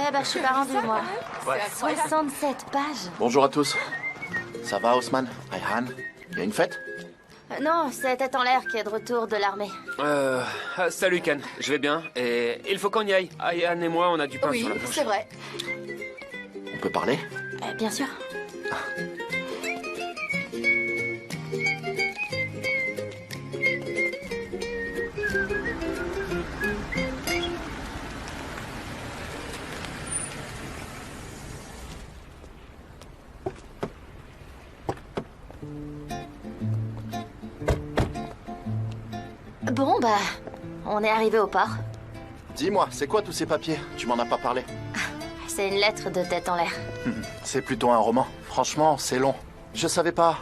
Ouais, bah je suis pas rendue, moi. Ouais. 67 pages. Bonjour à tous. Ça va, Haussmann? Ayhan? Y a une fête? Non, c'est Tête en l'air qui est de retour de l'armée. Salut Ken, je vais bien. Et il faut qu'on y aille. Ayhan et moi, on a du pain Oui, sur la planche. c'est vrai. On peut parler? Bien sûr. Bon, bah, on est arrivé au port. Dis-moi, c'est quoi tous ces papiers? Tu m'en as pas parlé. C'est une lettre de Tête en l'air. C'est plutôt un roman. Franchement, c'est long. Je savais pas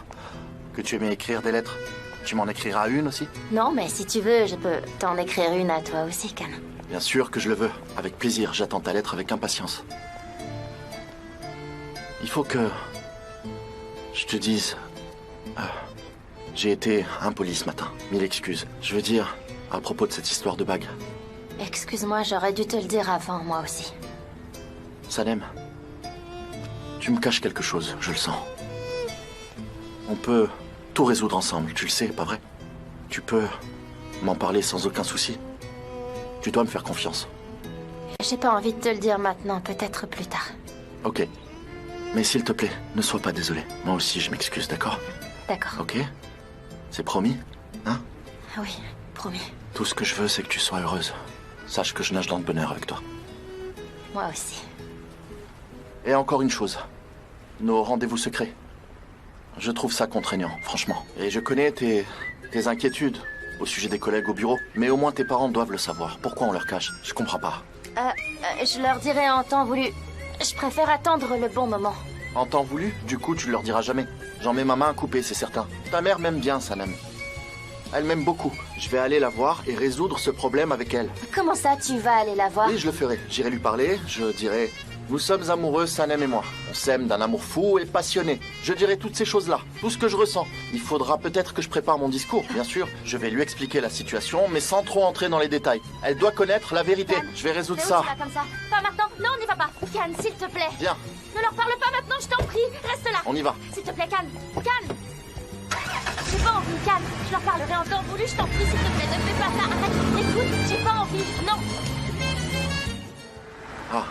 que tu aimais écrire des lettres. Tu m'en écriras une aussi? Non, mais si tu veux, je peux t'en écrire une à toi aussi, Can. Bien sûr que je le veux. Avec plaisir, j'attends ta lettre avec impatience. Il faut que je te dise... j'ai été impoli ce matin. Mille excuses. Je veux dire, à propos de cette histoire de bague. Excuse-moi, j'aurais dû te le dire avant, moi aussi. Sanem, tu me caches quelque chose, je le sens. On peut tout résoudre ensemble, tu le sais, pas vrai? Tu peux m'en parler sans aucun souci. Tu dois me faire confiance. J'ai pas envie de te le dire maintenant, peut-être plus tard. Ok. Mais s'il te plaît, ne sois pas désolé. Moi aussi, je m'excuse, d'accord? D'accord. Ok? C'est promis? Hein? Oui, promis. Tout ce que je veux, c'est que tu sois heureuse. Sache que je nage dans le bonheur avec toi. Moi aussi. Et encore une chose. Nos rendez-vous secrets. Je trouve ça contraignant, franchement. Et je connais tes inquiétudes au sujet des collègues au bureau. Mais au moins tes parents doivent le savoir. Pourquoi on leur cache? Je comprends pas. Je leur dirai en temps voulu. Je préfère attendre le bon moment. En temps voulu, du coup, tu leur diras jamais. J'en mets ma main à couper, c'est certain. Ta mère m'aime bien, Sanem. Elle m'aime beaucoup. Je vais aller la voir et résoudre ce problème avec elle. Comment ça, tu vas aller la voir? Oui, je le ferai. J'irai lui parler, je dirai... Nous sommes amoureux, Sanem et moi. On s'aime d'un amour fou et passionné. Je dirai toutes ces choses-là, tout ce que je ressens. Il faudra peut-être que je prépare mon discours, bien sûr. Je vais lui expliquer la situation, mais sans trop entrer dans les détails. Elle doit connaître la vérité. Can, je vais résoudre c'est où ça. tu vas comme ça? Pas maintenant. Non, n'y va pas. Can, s'il te plaît. Viens, Ne leur parle pas maintenant, je t'en prie. Reste là. on y va. S'il te plaît, Can. Can. J'ai pas envie, Can. Je leur parlerai en temps voulu, je t'en prie, s'il te plaît. Ne fais pas ça. Arrête. Écoute, j'ai pas envie. Non. Ah,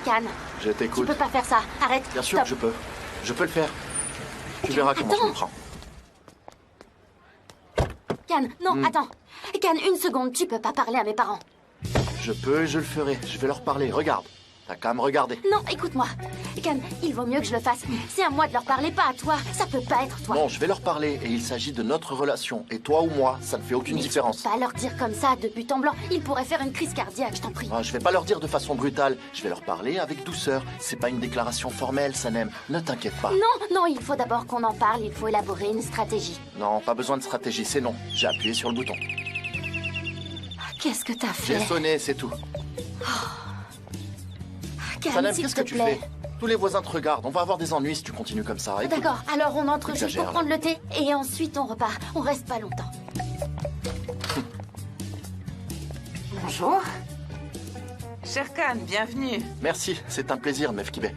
Can, je tu t'écoute. peux pas faire ça. Arrête. Bien sûr que Stop. je peux. Je peux le faire. Tu verras comment je attends. me prends. Can, non, attends. Can, une seconde, tu peux pas parler à mes parents. Je peux et je le ferai. Je vais leur parler. Regarde. T'as qu'à me regarder. Non, écoute-moi. Can, il vaut mieux que je le fasse. C'est à moi de leur parler, pas à toi. Ça peut pas être toi. Non, je vais leur parler et il s'agit de notre relation. Et toi ou moi, ça ne fait aucune Mais différence. tu peux pas leur dire comme ça, de but en blanc. Ils pourraient faire une crise cardiaque, je t'en prie. Ah, je vais pas leur dire de façon brutale. Je vais leur parler avec douceur. C'est pas une déclaration formelle, Sanem. Ne t'inquiète pas. Non, non, il faut d'abord qu'on en parle. Il faut élaborer une stratégie. Non, pas besoin de stratégie, c'est non. J'ai appuyé sur le bouton. Qu'est-ce que t'as J'ai fait? sonné, c'est tout. Can, Sanem, s'il qu'est-ce te que tu plaît. fais? Tous les voisins te regardent. On va avoir des ennuis si tu continues comme ça. Écoute. D'accord, alors on entre juste Exagère, pour prendre le thé et ensuite on repart. On reste pas longtemps. Bonjour. Cher Khan, bienvenue. Merci, c'est un plaisir, Mev Kibé.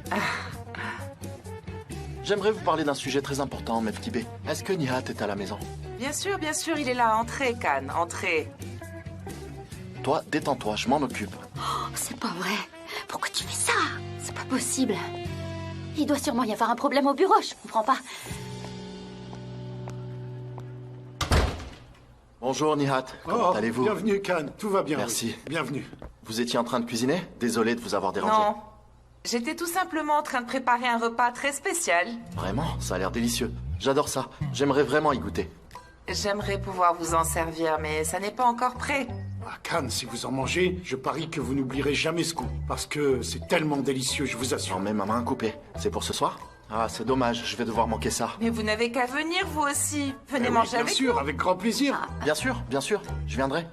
J'aimerais vous parler d'un sujet très important, Mev Kibé. Est-ce que Nihat est à la maison? Bien sûr, il est là. Entrez, Khan, entrez. Toi, détends-toi, je m'en occupe. Oh, c'est pas vrai. Pourquoi tu fais ça? C'est pas possible. Il doit sûrement y avoir un problème au bureau, je comprends pas. Bonjour Nihat, comment allez-vous? Bienvenue, Khan. Tout va bien. Merci. oui. Bienvenue. Vous étiez en train de cuisiner? Désolé de vous avoir dérangé. Non. J'étais tout simplement en train de préparer un repas très spécial. Vraiment, ça a l'air délicieux. J'adore ça. J'aimerais vraiment y goûter. J'aimerais pouvoir vous en servir, mais ça n'est pas encore prêt. Ah, Khan, si vous en mangez, je parie que vous n'oublierez jamais ce goût. Parce que c'est tellement délicieux, je vous assure. J'en mets ma main coupée. C'est pour ce soir? Ah, c'est dommage, je vais devoir manquer ça. Mais vous n'avez qu'à venir, vous aussi. Venez Eh oui, manger bien avec sûr, nous. avec grand plaisir. Bien sûr, je viendrai.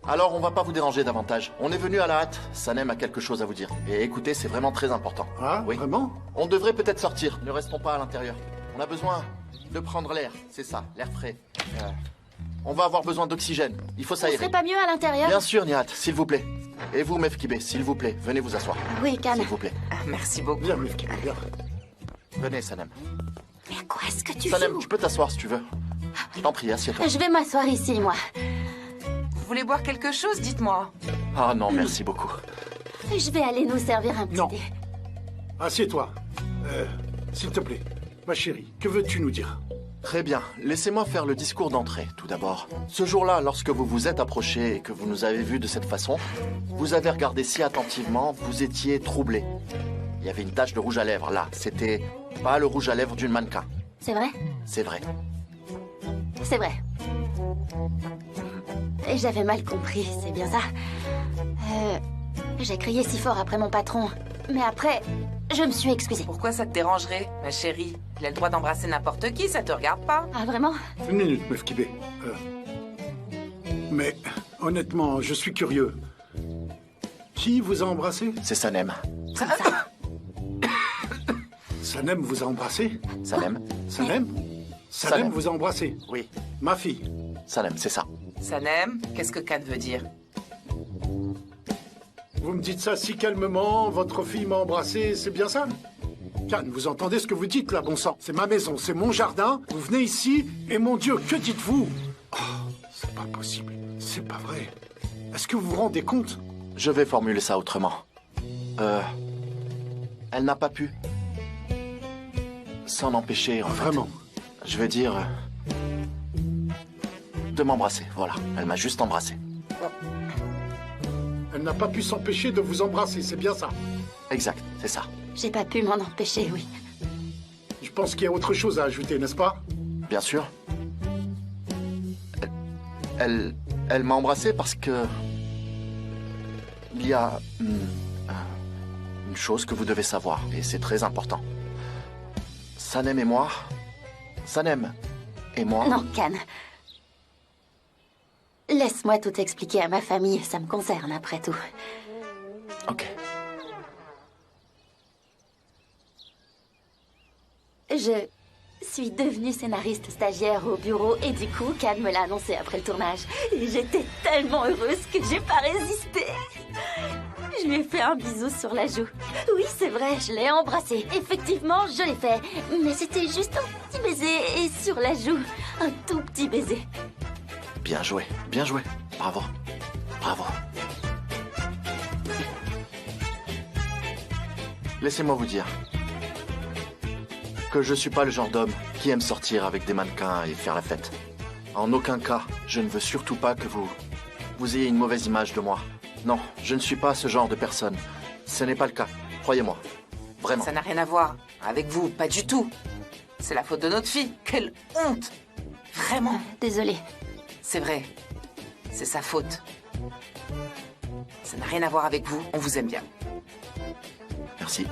Alors on va pas vous déranger davantage. On est venu à la hâte. Sanem a quelque chose à vous dire. Et écoutez, c'est vraiment très important. Ah, Oui. vraiment? On devrait peut-être sortir. Ne restons pas à l'intérieur. On a besoin de prendre l'air. C'est ça, l'air frais. On va avoir besoin d'oxygène. Il faut Ce s'aérer. serait pas mieux à l'intérieur? Bien sûr, Nihat, s'il vous plaît. Et vous, Mefkibé, s'il vous plaît, venez vous asseoir. Oui, Khan. S'il vous plaît. Ah, merci beaucoup. Viens, Mefkibé, viens. Venez, Sanem. Mais à quoi est-ce que tu Sanem, joues? tu peux t'asseoir si tu veux. Je t'en prie, assieds-toi. Je vais m'asseoir ici, moi. Vous voulez boire quelque chose? Dites-moi. Ah non, merci beaucoup. Je vais aller nous servir un petit Non. thé. Assieds-toi. S'il te plaît. Ma chérie, que veux-tu nous dire? Très bien, laissez-moi faire le discours d'entrée, tout d'abord. Ce jour-là, lorsque vous vous êtes approché et que vous nous avez vus de cette façon, vous avez regardé si attentivement, vous étiez troublé. Il y avait une tache de rouge à lèvres, là. C'était pas le rouge à lèvres d'une mannequin. C'est vrai? C'est vrai. C'est vrai. Et j'avais mal compris, c'est bien ça. J'ai crié si fort après mon patron. Mais après, je me suis excusée. Pourquoi ça te dérangerait, ma chérie? Il a le droit d'embrasser n'importe qui, ça te regarde pas. Ah, vraiment? Une minute, Mefkibé. Mais, honnêtement, je suis curieux. Qui vous a embrassé? C'est Sanem. Sanem vous a embrassé? Sanem? Sanem? Sanem vous a embrassé? Oui, Ma fille. Sanem, c'est ça. Sanem, qu'est-ce que Khan veut dire? Vous me dites ça si calmement, votre fille m'a embrassé, c'est bien ça? Khan, vous entendez ce que vous dites là, bon sang? C'est ma maison, c'est mon jardin, vous venez ici, et mon Dieu, que dites-vous? Oh, c'est pas possible, c'est pas vrai. Est-ce que vous vous rendez compte? Je vais formuler ça autrement. Elle n'a pas pu s'en empêcher, en fait. Vraiment? Je veux dire... de m'embrasser, voilà. Elle m'a juste embrassé. Elle n'a pas pu s'empêcher de vous embrasser, c'est bien ça? Exact, c'est ça. J'ai pas pu m'en empêcher, oui. Je pense qu'il y a autre chose à ajouter, n'est-ce pas? Bien sûr. Elle m'a embrassé parce que... Il y a... une chose que vous devez savoir, et c'est très important. Sanem et moi... Sanem et moi... Non, Khan. Laisse-moi tout expliquer à ma famille, ça me concerne après tout. Ok. Je suis devenue scénariste stagiaire au bureau et du coup, Khan me l'a annoncé après le tournage. Et j'étais tellement heureuse que j'ai pas résisté. Je lui ai fait un bisou sur la joue. Oui, c'est vrai, je l'ai embrassé. Effectivement, je l'ai fait. Mais c'était juste un petit baiser et sur la joue. Un tout petit baiser. Bien joué, bien joué. Bravo. Bravo. Laissez-moi vous dire que je suis pas le genre d'homme qui aime sortir avec des mannequins et faire la fête. En aucun cas, je ne veux surtout pas que vous ayez une mauvaise image de moi. Non, je ne suis pas ce genre de personne. Ce n'est pas le cas, croyez-moi. Vraiment. Ça n'a rien à voir avec vous, pas du tout. C'est la faute de notre fille. Quelle honte! Vraiment. Désolée. C'est vrai. C'est sa faute. Ça n'a rien à voir avec vous. On vous aime bien. Merci.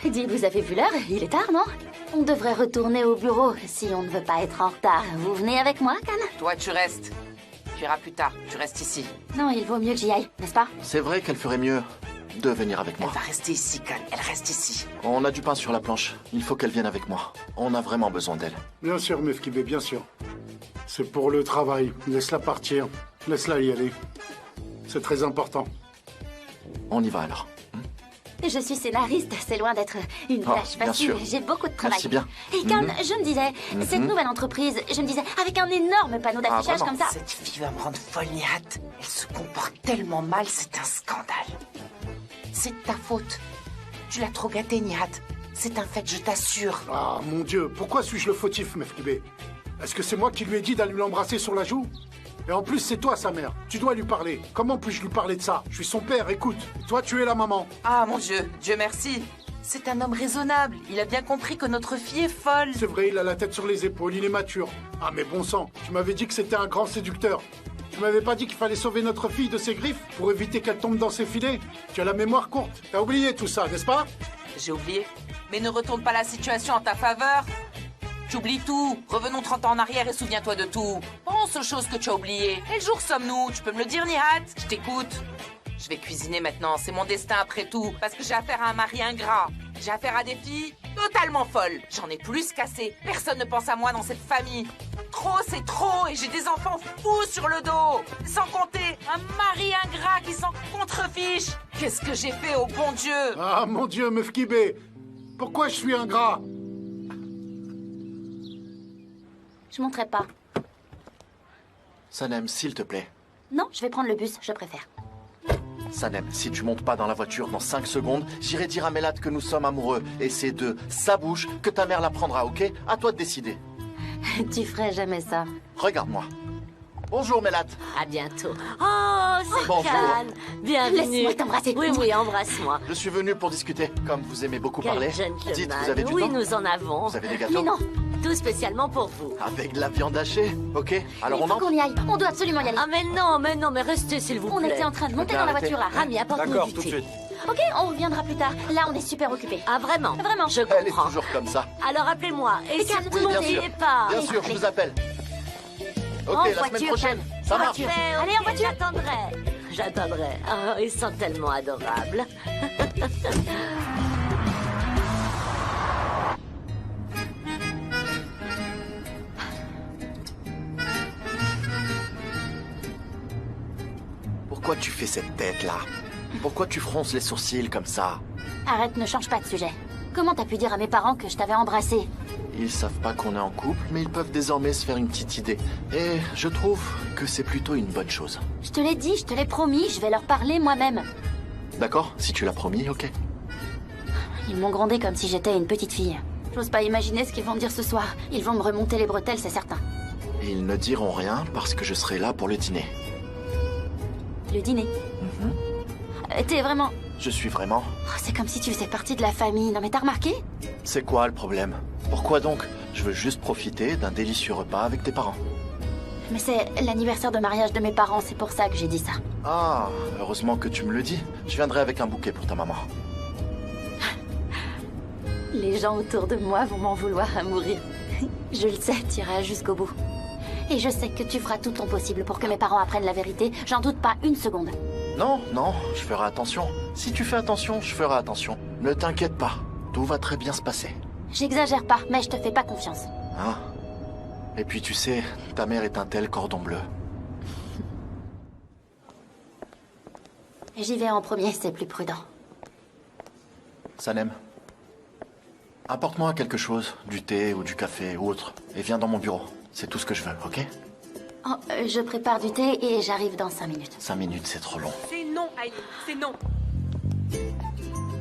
Dis, vous avez vu l'heure? Il est tard, non? On devrait retourner au bureau si on ne veut pas être en retard. Vous venez avec moi, Khan? Toi, tu restes. Tu iras plus tard. Tu restes ici. Non, il vaut mieux que j'y aille, n'est-ce pas? C'est vrai qu'elle ferait mieux de venir avec Elle moi. va rester ici, Khan. Elle reste ici. On a du pain sur la planche. Il faut qu'elle vienne avec moi. On a vraiment besoin d'elle. Bien sûr, Mefkibé, bien sûr. C'est pour le travail. Laisse-la partir. Laisse-la y aller. C'est très important. On y va alors. Je suis scénariste, c'est loin d'être une Oh, tâche bien facile. sûr. J'ai beaucoup de travail. Merci bien. Et Khan, je me disais, cette nouvelle entreprise, je me disais, avec un énorme panneau d'affichage vraiment comme ça. Cette fille va me rendre folle, Nihat. Elle se comporte tellement mal, c'est un scandale. C'est de ta faute. Tu l'as trop gâtée, Nihat. C'est un fait, je t'assure. Ah, mon Dieu, pourquoi suis-je le fautif, Mefkibé? Est-ce que c'est moi qui lui ai dit d'aller l'embrasser sur la joue? Et en plus, c'est toi, sa mère. Tu dois lui parler. Comment puis-je lui parler de ça? Je suis son père, écoute. Et toi, tu es la maman. Ah, mon Dieu, Dieu merci. C'est un homme raisonnable. Il a bien compris que notre fille est folle. C'est vrai, il a la tête sur les épaules, il est mature. Ah, mais bon sang, tu m'avais dit que c'était un grand séducteur. Tu m'avais pas dit qu'il fallait sauver notre fille de ses griffes pour éviter qu'elle tombe dans ses filets? Tu as la mémoire courte. T'as oublié tout ça, n'est-ce pas? J'ai oublié. Mais ne retourne pas la situation en ta faveur. Tu oublies tout. Revenons 30 ans en arrière et souviens-toi de tout. Pense aux choses que tu as oubliées. Quel jour sommes-nous? Tu peux me le dire, Nihat? Je t'écoute. Je vais cuisiner maintenant. C'est mon destin après tout. Parce que j'ai affaire à un mari ingrat. J'ai affaire à des filles totalement folles. J'en ai plus qu'assez. Personne ne pense à moi dans cette famille. Trop, c'est trop, et j'ai des enfants fous sur le dos. Sans compter un mari ingrat qui s'en contrefiche. Qu'est-ce que j'ai fait au bon Dieu? Ah, mon Dieu, Meuf Kibé, pourquoi je suis ingrat? Je monterai pas. Sanem, s'il te plaît. Non, je vais prendre le bus, je préfère. Sanem, si tu montes pas dans la voiture dans 5 secondes, j'irai dire à Mélat que nous sommes amoureux. Et c'est de sa bouche que ta mère l'apprendra, ok? À toi de décider. Tu ferais jamais ça. Regarde-moi. Bonjour, Mélat. À bientôt. Oh, c'est Bonjour. Cannes. Bienvenue. Laisse-moi t'embrasser. Oui, oui, embrasse-moi. Je suis venu pour discuter. Comme vous aimez beaucoup Quel parler, gentleman. dites, vous avez du oui, temps? nous en avons. Vous avez des gâteaux? Mais non, Tout spécialement pour vous. Avec de la viande hachée, ok? Alors il on faut entre? qu'on y aille. On doit absolument y aller. Ah, mais restez, s'il vous On plaît. était en train de monter bien dans la arrêter. voiture à Rami, apporte-nous D'accord, du tout de thé. suite. Ok, on reviendra plus tard. Là, on est super occupés. Ah, vraiment? Vraiment. Je Elle est comprends. toujours comme ça. Alors, appelez-moi. Et Calme, si tout le vous monde. n'oubliez pas. Bien sûr, je vous appelle. Ok, En la semaine voiture, prochaine. Jeanne. Ça En marche. voiture. Ok, Allez, en voiture. J'attendrai. Oh, ils sont tellement adorables. Pourquoi tu fais cette tête-là? Pourquoi tu fronces les sourcils comme ça? Arrête, ne change pas de sujet. Comment t'as pu dire à mes parents que je t'avais embrassé? Ils savent pas qu'on est en couple, mais ils peuvent désormais se faire une petite idée. Et je trouve que c'est plutôt une bonne chose. Je te l'ai dit, je te l'ai promis, je vais leur parler moi-même. D'accord? Si tu l'as promis, ok. Ils m'ont grondé comme si j'étais une petite fille. J'ose pas imaginer ce qu'ils vont me dire ce soir. Ils vont me remonter les bretelles, c'est certain. Ils ne diront rien parce que je serai là pour le dîner. Le dîner. T'es vraiment... Je suis vraiment... Oh, c'est comme si tu faisais partie de la famille. Non mais t'as remarqué? C'est quoi le problème? Pourquoi donc? Je veux juste profiter d'un délicieux repas avec tes parents. Mais c'est l'anniversaire de mariage de mes parents, c'est pour ça que j'ai dit ça. Ah, heureusement que tu me le dis. Je viendrai avec un bouquet pour ta maman. Les gens autour de moi vont m'en vouloir à mourir. Je le sais, tu iras jusqu'au bout. Et je sais que tu feras tout ton possible pour que mes parents apprennent la vérité. J'en doute pas une seconde. Non, non, je ferai attention. Si tu fais attention, je ferai attention. Ne t'inquiète pas, tout va très bien se passer. J'exagère pas, mais je te fais pas confiance. Hein? Et puis tu sais, ta mère est un tel cordon bleu. J'y vais en premier, c'est plus prudent. Sanem, apporte-moi quelque chose, du thé ou du café ou autre, et viens dans mon bureau. C'est tout ce que je veux, ok? Oh, je prépare du thé et j'arrive dans 5 minutes. 5 minutes, c'est trop long. C'est non, Aïe, c'est non.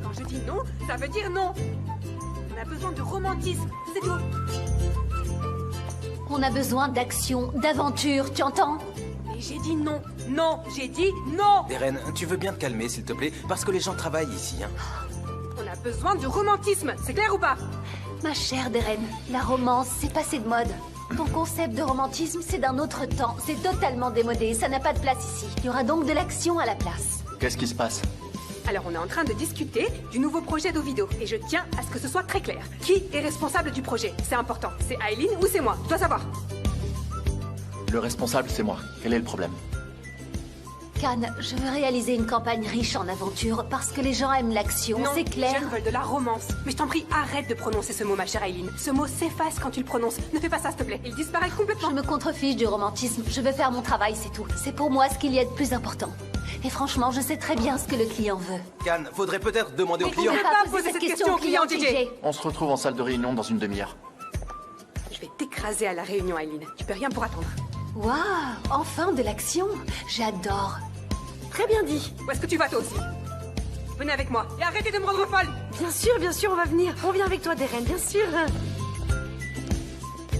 Quand je dis non, ça veut dire non. On a besoin de romantisme, c'est tout. On a besoin d'action, d'aventure, tu entends? Et j'ai dit non. Non, j'ai dit non. Deren, tu veux bien te calmer, s'il te plaît, parce que les gens travaillent ici, hein. On a besoin de romantisme, c'est clair ou pas? Ma chère Deren, la romance, c'est passé de mode. Ton concept de romantisme, c'est d'un autre temps. C'est totalement démodé, ça n'a pas de place ici. Il y aura donc de l'action à la place. Qu'est-ce qui se passe? Alors on est en train de discuter du nouveau projet d'Ovido. Et je tiens à ce que ce soit très clair. Qui est responsable du projet? C'est important. C'est Aileen ou c'est moi? Je dois savoir. Le responsable, c'est moi. Quel est le problème? Cannes, je veux réaliser une campagne riche en aventure parce que les gens aiment l'action, Non, c'est clair. les gens veulent de la romance. Mais je t'en prie, arrête de prononcer ce mot, ma chère Aileen. Ce mot s'efface quand tu le prononces. Ne fais pas ça, s'il te plaît. Il disparaît Je complètement. me contrefiche du romantisme, je veux faire mon travail, c'est tout. C'est pour moi ce qu'il y a de plus important. Et franchement, je sais très bien ce que le client veut. Cannes, faudrait peut-être demander au Mais client. on ne peut pas poser cette question au client, DJ. On se retrouve en salle de réunion dans une demi-heure. Je vais t'écraser à la réunion, Aileen. Tu peux rien pour attendre. Waouh, enfin de l'action. J'adore. Très bien dit. Où est-ce que tu vas, toi aussi? Venez avec moi et arrêtez de me rendre folle. Bien sûr, on va venir. On vient avec toi, Deren, bien sûr.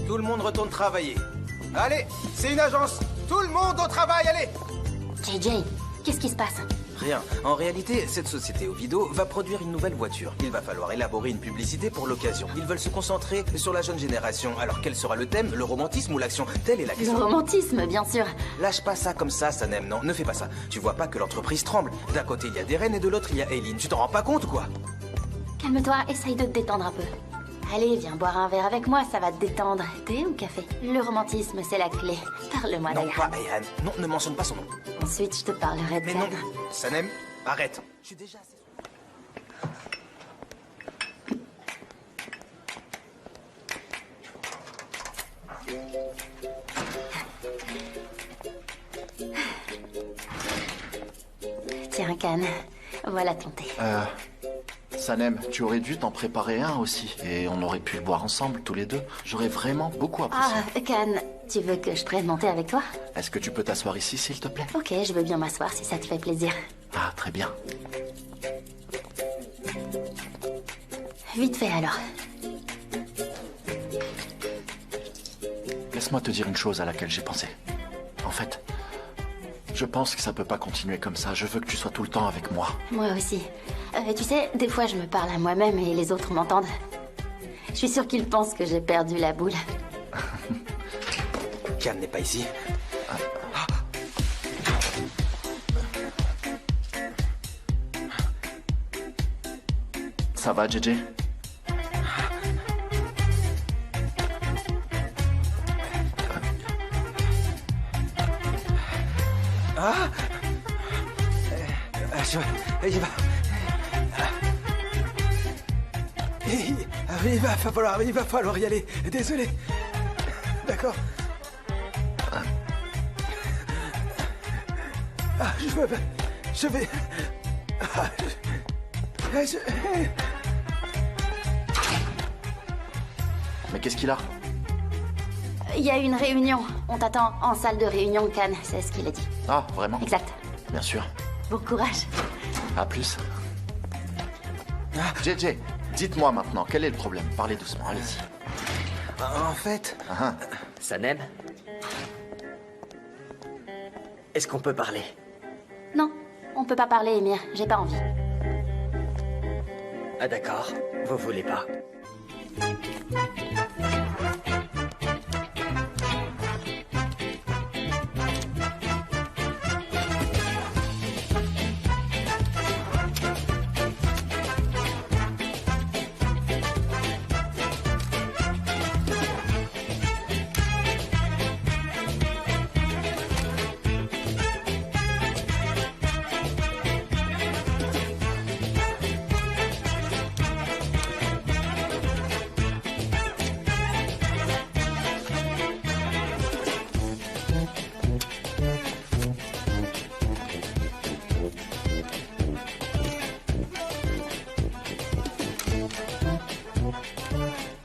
Tout le monde retourne travailler. Allez, c'est une agence. Tout le monde au travail, allez. JJ, qu'est-ce qui se passe? Rien. En réalité, cette société Ovido va produire une nouvelle voiture. Il va falloir élaborer une publicité pour l'occasion. Ils veulent se concentrer sur la jeune génération. Alors quel sera le thème? Le romantisme ou l'action? Telle est la Le question. romantisme, bien sûr. Lâche pas ça comme ça, Sanem, non, ne fais pas ça. Tu vois pas que l'entreprise tremble. D'un côté, il y a Deren et de l'autre, il y a Aileen. Tu t'en rends pas compte, quoi? Calme-toi, essaye de te détendre un peu. Allez, viens boire un verre avec moi, ça va te détendre. Thé ou café? Le romantisme, c'est la clé. Parle-moi Non, d'ailleurs. pas Ayhan. Non, ne mentionne pas son nom. Ensuite, je te parlerai de Mais non, Cannes. Sanem, arrête. Je suis déjà assez... Can. Voilà ton thé. Sanem, tu aurais dû t'en préparer un aussi. Et on aurait pu le boire ensemble, tous les deux. J'aurais vraiment beaucoup apprécié. Ah, Can, tu veux que je prenne mon thé avec toi? Est-ce que tu peux t'asseoir ici, s'il te plaît? Ok, je veux bien m'asseoir si ça te fait plaisir. Ah, très bien. Vite fait alors. Laisse-moi te dire une chose à laquelle j'ai pensé. En fait, je pense que ça peut pas continuer comme ça. Je veux que tu sois tout le temps avec moi. Moi aussi. Tu sais, des fois je me parle à moi-même et les autres m'entendent. Je suis sûre qu'ils pensent que j'ai perdu la boule. Can n'est pas ici. Ça va, JJ? Il va falloir y aller. Désolé. D'accord. Je vais. Mais qu'est-ce qu'il a? Il y a une réunion. On t'attend en salle de réunion, Can. C'est ce qu'il a dit. Ah, vraiment? Exact. Bien sûr. Bon courage. À plus. JJ, dites-moi maintenant, quel est le problème? Parlez doucement, allez-y. En fait... Sanem? Est-ce qu'on peut parler? Non, on peut pas parler, Emir. J'ai pas envie. Ah d'accord, vous voulez pas.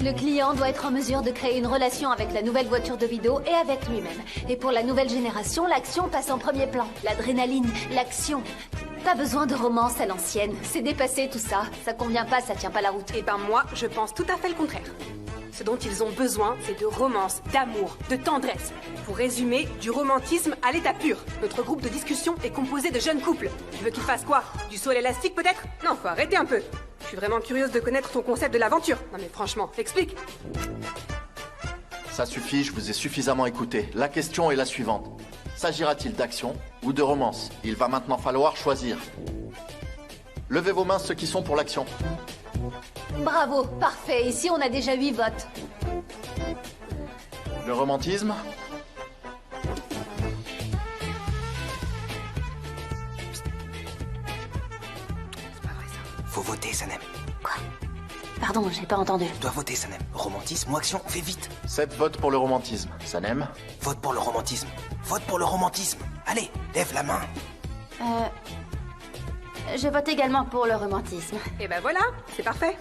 Le client doit être en mesure de créer une relation avec la nouvelle voiture de Vido et avec lui-même. Et pour la nouvelle génération, l'action passe en premier plan. L'adrénaline, l'action. Pas besoin de romance à l'ancienne. C'est dépassé tout ça. Ça convient pas, ça tient pas la route. Eh ben moi, je pense tout à fait le contraire. Ce dont ils ont besoin, c'est de romance, d'amour, de tendresse. Pour résumer, du romantisme à l'état pur. Notre groupe de discussion est composé de jeunes couples. Tu veux qu'ils fassent quoi? Du saut à l'élastique peut-être? Non, faut arrêter un peu. Je suis vraiment curieuse de connaître ton concept de l'aventure. Non mais franchement, explique. Ça suffit, je vous ai suffisamment écouté. La question est la suivante. S'agira-t-il d'action ou de romance? Il va maintenant falloir choisir. Levez vos mains ceux qui sont pour l'action. Bravo, parfait. Ici, on a déjà 8 votes. Le romantisme? Faut voter, Sanem. Quoi? Pardon, j'ai pas entendu. Tu dois voter, Sanem. Romantisme ou action? Fais vite. 7 votes pour le romantisme. Sanem? Vote pour le romantisme. Vote pour le romantisme. Allez, lève la main. Je vote également pour le romantisme. Et ben voilà, c'est parfait.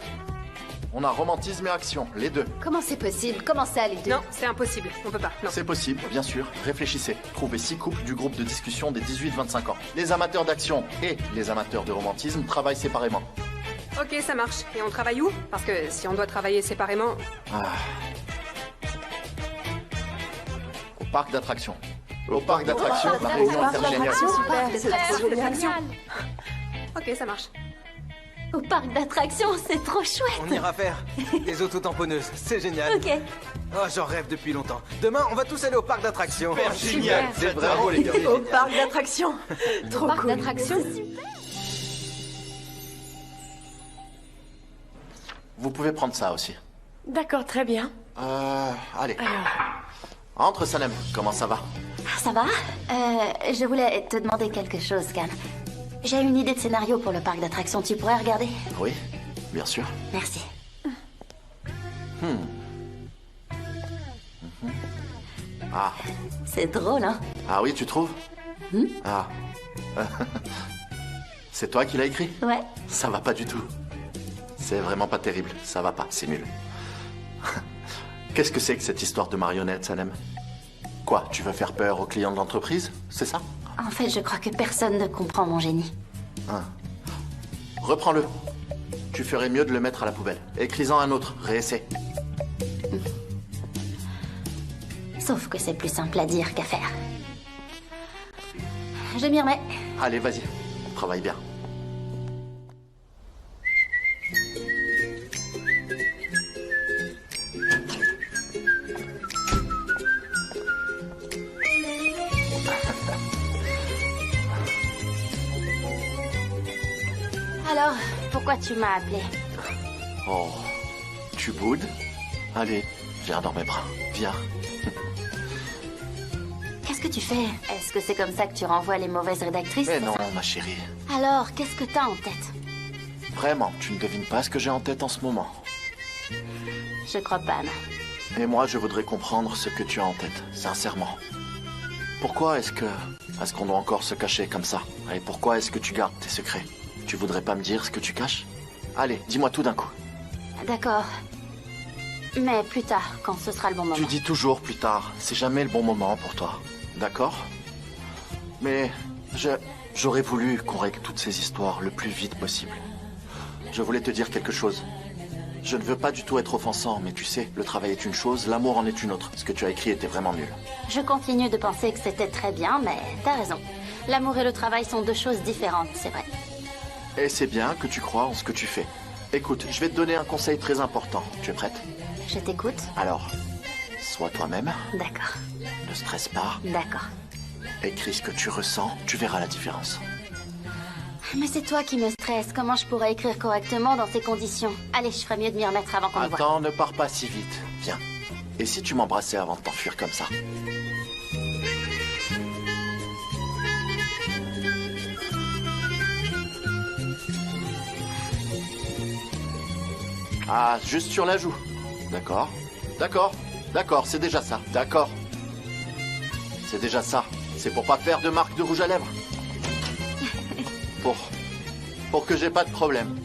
On a romantisme et action, les deux. Comment c'est possible? Comment ça, les deux? Non, c'est impossible. On peut pas, non. C'est possible, bien sûr. Réfléchissez. Trouvez 6 couples du groupe de discussion des 18-25 ans. Les amateurs d'action et les amateurs de romantisme travaillent séparément. Ok, ça marche. Et on travaille où? Parce que si on doit travailler séparément... Au parc d'attractions. Au parc d'attractions, la réunion est terminée. Super, génial. Ok, ça marche. Au parc d'attractions, c'est trop chouette. On ira faire des autotamponneuses. C'est génial. Ok. Oh, j'en rêve depuis longtemps. Demain, on va tous aller au parc d'attractions. Super génial. C'est bravo, les gars. Au parc d'attractions. Trop Parc cool. d'attractions. Vous pouvez prendre ça aussi. D'accord, très bien. Allez. Entre, Sanem. Comment ça va? Ça va? Je voulais te demander quelque chose, Can. J'ai une idée de scénario pour le parc d'attractions. Tu pourrais regarder? Oui, bien sûr. Merci. Ah. C'est drôle, hein? Ah oui, tu trouves? Ah. C'est toi qui l'as écrit? Ouais. Ça va pas du tout. C'est vraiment pas terrible. Ça va pas, c'est nul. Qu'est-ce que c'est que cette histoire de marionnette, Sanem? Quoi, tu veux faire peur aux clients de l'entreprise? C'est ça? En fait, je crois que personne ne comprend mon génie. Ah. Reprends-le. Tu ferais mieux de le mettre à la poubelle. Écris-en un autre, réessaie. Sauf que c'est plus simple à dire qu'à faire. Je m'y remets. Allez, vas-y. Travaille bien. Alors, pourquoi tu m'as appelé? Oh, tu boudes? Allez, viens dans mes bras. Viens. Qu'est-ce que tu fais? Est-ce que c'est comme ça que tu renvoies les mauvaises rédactrices? Mais non, ma chérie. Alors, qu'est-ce que t'as en tête? Vraiment, tu ne devines pas ce que j'ai en tête en ce moment. Je crois pas, non. Et moi, je voudrais comprendre ce que tu as en tête, sincèrement. Pourquoi est-ce qu'on doit encore se cacher comme ça? Et pourquoi est-ce que tu gardes tes secrets? Tu voudrais pas me dire ce que tu caches? Allez, dis-moi tout d'un coup. D'accord. Mais plus tard, quand ce sera le bon moment. Tu dis toujours plus tard. C'est jamais le bon moment pour toi. D'accord? Mais j'aurais voulu qu'on règle toutes ces histoires le plus vite possible. Je voulais te dire quelque chose. Je ne veux pas du tout être offensant, mais tu sais, le travail est une chose, l'amour en est une autre. Ce que tu as écrit était vraiment nul. Je continue de penser que c'était très bien, mais t'as raison. L'amour et le travail sont deux choses différentes, c'est vrai. Et c'est bien que tu crois en ce que tu fais. Écoute, je vais te donner un conseil très important. Tu es prête? Je t'écoute. Alors, sois toi-même. D'accord. Ne stresse pas. D'accord. Écris ce que tu ressens, tu verras la différence. Mais c'est toi qui me stresses. Comment je pourrais écrire correctement dans ces conditions? Allez, je ferais mieux de m'y remettre avant qu'on me voie. Attends, ne pars pas si vite. Viens. Et si tu m'embrassais avant de t'enfuir comme ça? Ah, juste sur la joue. D'accord. D'accord. D'accord, c'est déjà ça. D'accord. C'est déjà ça. C'est pour pas faire de marque de rouge à lèvres. Pour que j'ai pas de problème.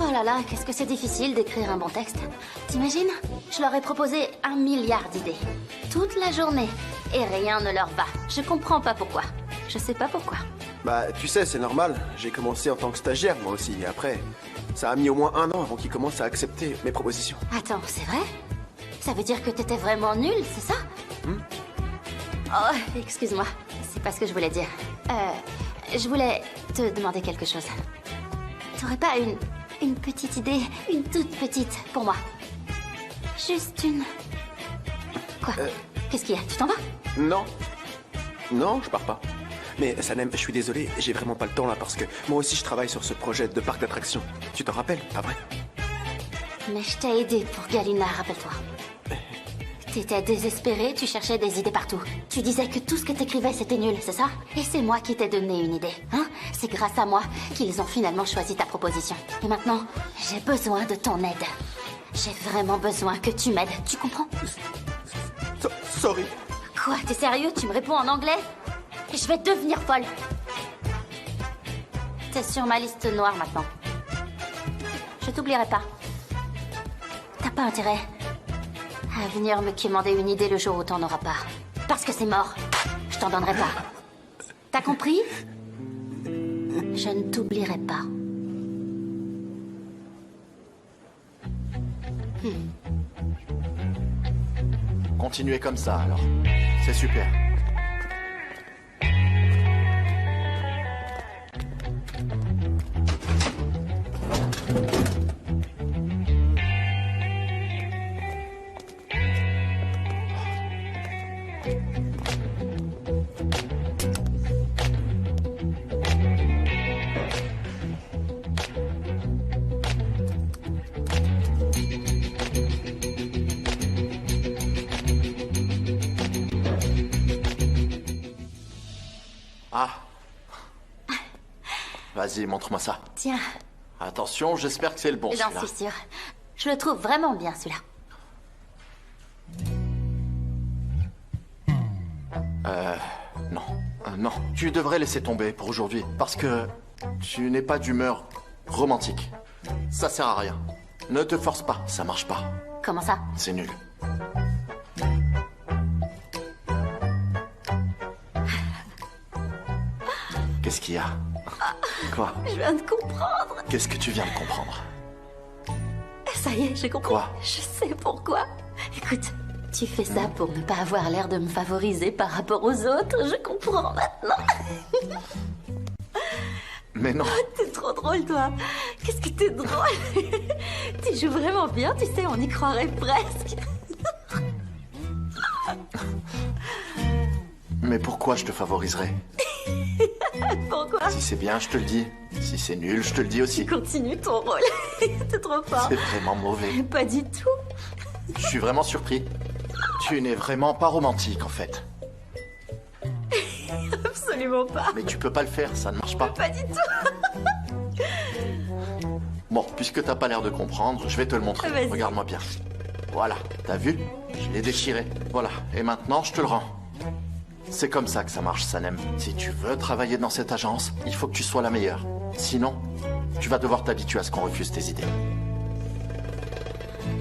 Oh là là, qu'est-ce que c'est difficile d'écrire un bon texte. T'imagines? Je leur ai proposé 1 milliard d'idées. Toute la journée. Et rien ne leur va. Je comprends pas pourquoi. Je sais pas pourquoi. Bah, tu sais, c'est normal. J'ai commencé en tant que stagiaire, moi aussi. Et après, ça a mis au moins 1 an avant qu'ils commencent à accepter mes propositions. Attends, c'est vrai? Ça veut dire que t'étais vraiment nul, c'est ça? Oh, excuse-moi. C'est pas ce que je voulais dire. Je voulais te demander quelque chose. T'aurais pas une petite idée, une toute petite, pour moi. Juste une... Quoi Qu'est-ce qu'il y a? Tu t'en vas? Non. Non, je pars pas. Mais Sanem, je suis désolé, j'ai vraiment pas le temps là parce que moi aussi je travaille sur ce projet de parc d'attractions. Tu t'en rappelles, pas vrai? Mais je t'ai aidé pour Galina, rappelle-toi. T'étais désespéré, tu cherchais des idées partout. Tu disais que tout ce que t'écrivais c'était nul, c'est ça? Et c'est moi qui t'ai donné une idée, hein? C'est grâce à moi qu'ils ont finalement choisi ta proposition. Et maintenant, j'ai besoin de ton aide. J'ai vraiment besoin que tu m'aides, tu comprends? Sorry. Quoi? T'es sérieux? Tu me réponds en anglais? Je vais devenir folle. T'es sur ma liste noire maintenant. Je t'oublierai pas. T'as pas intérêt à venir me quémander une idée le jour où t'en auras pas. Parce que c'est mort. Je t'en donnerai pas. T'as compris? Je ne t'oublierai pas. Continuez comme ça, alors. C'est super. Ah. Vas-y, montre-moi ça. Tiens. Attention, j'espère que c'est le bon, celui-là. J'en suis sûre. Je le trouve vraiment bien, celui-là. Non. Non. Tu devrais laisser tomber pour aujourd'hui, parce que tu n'es pas d'humeur romantique. Ça sert à rien. Ne te force pas, ça marche pas. Comment ça? C'est nul. Qu'est-ce qu'il y a? Quoi? Je viens de comprendre. Qu'est-ce que tu viens de comprendre? Ça y est, j'ai compris. Quoi? Je sais pourquoi. Écoute, tu fais ça pour ne pas avoir l'air de me favoriser par rapport aux autres. Je comprends maintenant. Mais non. T'es trop drôle, toi. Qu'est-ce que t'es drôle. Tu joues vraiment bien, tu sais, on y croirait presque. Mais pourquoi je te favoriserais? Pourquoi? Si c'est bien, je te le dis. Si c'est nul, je te le dis aussi. Continue ton rôle. T'es trop fort. C'est vraiment mauvais. Pas du tout. Je suis vraiment surpris. Tu n'es vraiment pas romantique, en fait. Absolument pas. Mais tu peux pas le faire, ça ne marche pas. Pas du tout. Bon, puisque t'as pas l'air de comprendre, je vais te le montrer. Vas-y. Regarde-moi bien. Voilà, t'as vu? Je l'ai déchiré. Voilà, et maintenant, je te le rends. C'est comme ça que ça marche, Sanem. Si tu veux travailler dans cette agence, il faut que tu sois la meilleure. Sinon, tu vas devoir t'habituer à ce qu'on refuse tes idées.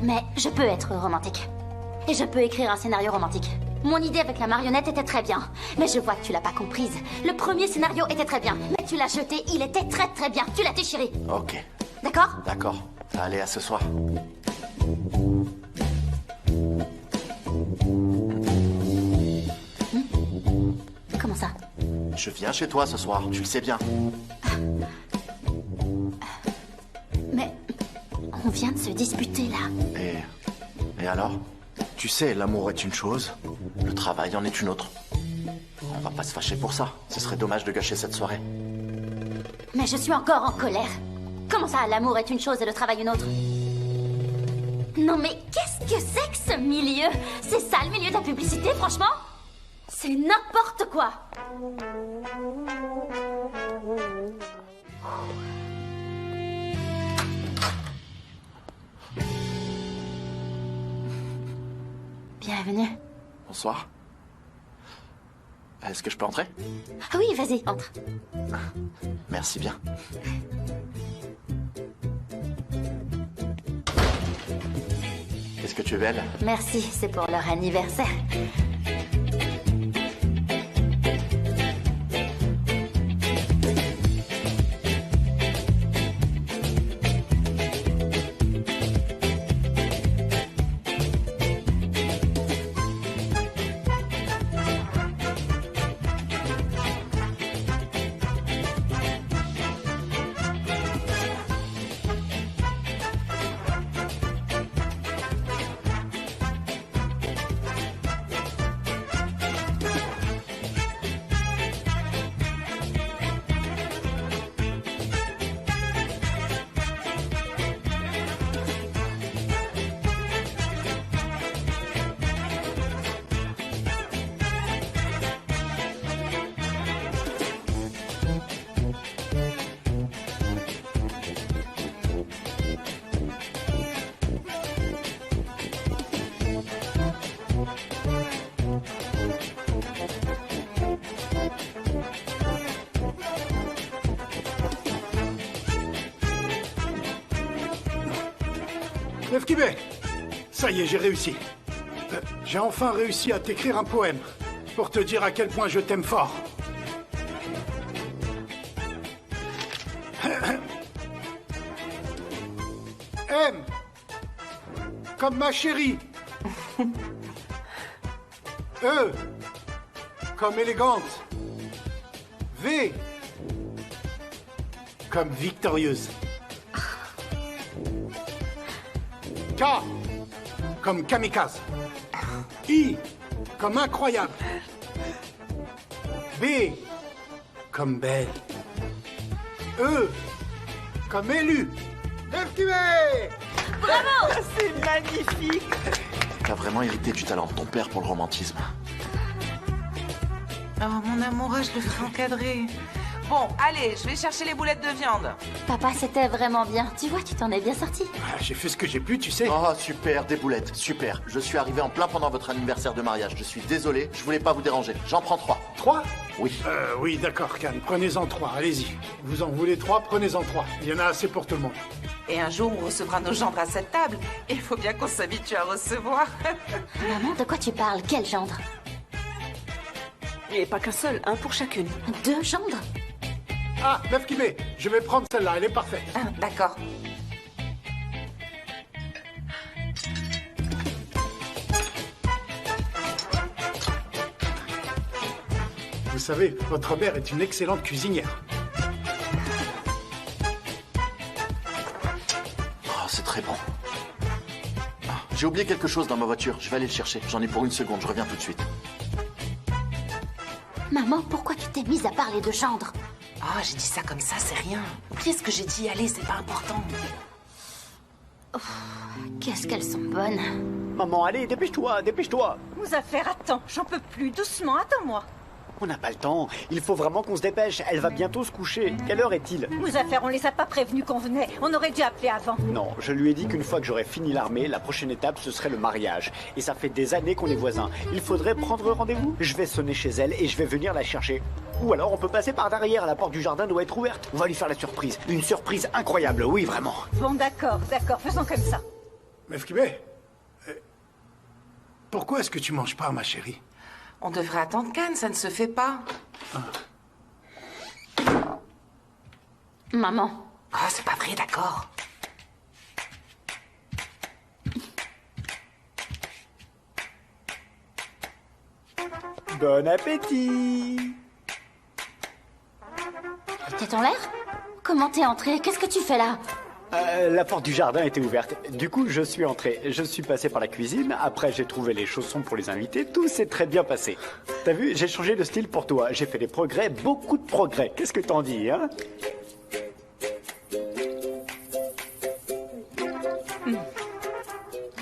Mais je peux être romantique. Et je peux écrire un scénario romantique. Mon idée avec la marionnette était très bien. Mais je vois que tu l'as pas comprise. Le premier scénario était très bien. Mais tu l'as jeté, il était très très bien. Tu l'as déchiré. Ok. D'accord? D'accord. Allez, à ce soir. Comment ça? Je viens chez toi ce soir, tu le sais bien. Mais on vient de se disputer là. Et alors? Tu sais, l'amour est une chose, le travail en est une autre. On va pas se fâcher pour ça. Ce serait dommage de gâcher cette soirée. Mais je suis encore en colère. Comment ça, l'amour est une chose et le travail une autre? Non mais qu'est-ce que c'est que ce milieu? C'est ça le milieu de la publicité, franchement? C'est n'importe quoi. Bienvenue. Bonsoir. Est-ce que je peux entrer? Ah oui, vas-y, entre. Merci bien. Qu'est-ce que tu es belle? Merci, c'est pour leur anniversaire. Mefkibé, ça y est, j'ai réussi. J'ai enfin réussi à t'écrire un poème pour te dire à quel point je t'aime fort. M comme ma chérie. E comme élégante. V comme victorieuse. K comme kamikaze. I comme incroyable. B comme belle. E comme élu. Mefkibé! Bravo! C'est magnifique. T'as vraiment hérité du talent de ton père pour le romantisme. Oh, mon amour, je le ferai encadrer. Bon, allez, je vais chercher les boulettes de viande. Papa, c'était vraiment bien. Tu vois, tu t'en es bien sorti. J'ai fait ce que j'ai pu, tu sais. Oh, super, des boulettes, super. Je suis arrivé en plein pendant votre anniversaire de mariage. Je suis désolé, je voulais pas vous déranger. J'en prends 3. 3? Oui. Oui, d'accord, Cannes. Prenez-en 3, allez-y. Vous en voulez 3, prenez-en 3. Il y en a assez pour tout le monde. Et un jour, on recevra nos gendres à cette table. Et il faut bien qu'on s'habitue à recevoir. Maman, de quoi tu parles? Quel gendre? Et pas qu'un seul, un pour chacune. 2 gendres? Ah, Mefkibé, je vais prendre celle-là, elle est parfaite. Ah, d'accord. Vous savez, votre mère est une excellente cuisinière. Oh, c'est très bon. Ah, j'ai oublié quelque chose dans ma voiture. Je vais aller le chercher. J'en ai pour 1 seconde, je reviens tout de suite. Maman, pourquoi tu t'es mise à parler de gendre? Oh, j'ai dit ça comme ça, c'est rien. Qu'est-ce que j'ai dit? Allez, c'est pas important. Qu'est-ce qu'elles sont bonnes. Maman, allez, dépêche-toi, dépêche-toi. Muzaffer, attends, j'en peux plus. Doucement, attends-moi. On n'a pas le temps. Il faut vraiment qu'on se dépêche. Elle va bientôt se coucher. Quelle heure est-il? Muzaffer, on les a pas prévenus qu'on venait. On aurait dû appeler avant. Non, je lui ai dit qu'une fois que j'aurais fini l'armée, la prochaine étape, ce serait le mariage. Et ça fait des années qu'on est voisins. Il faudrait prendre rendez-vous. Je vais sonner chez elle et je vais venir la chercher. Ou alors on peut passer par derrière. La porte du jardin doit être ouverte. On va lui faire la surprise. Une surprise incroyable, oui, vraiment. Bon, d'accord, faisons comme ça. Mefkibé, pourquoi est-ce que tu manges pas, ma chérie? On devrait attendre Cannes, ça ne se fait pas. Maman. Oh, c'est pas vrai, d'accord. Bon appétit. T'es en l'air? Comment t'es entré? Qu'est-ce que tu fais là? La porte du jardin était ouverte. Du coup, je suis entré. Je suis passé par la cuisine. Après, j'ai trouvé les chaussons pour les invités. Tout s'est très bien passé. T'as vu, j'ai changé de style pour toi. J'ai fait des progrès, beaucoup de progrès. Qu'est-ce que t'en dis, hein?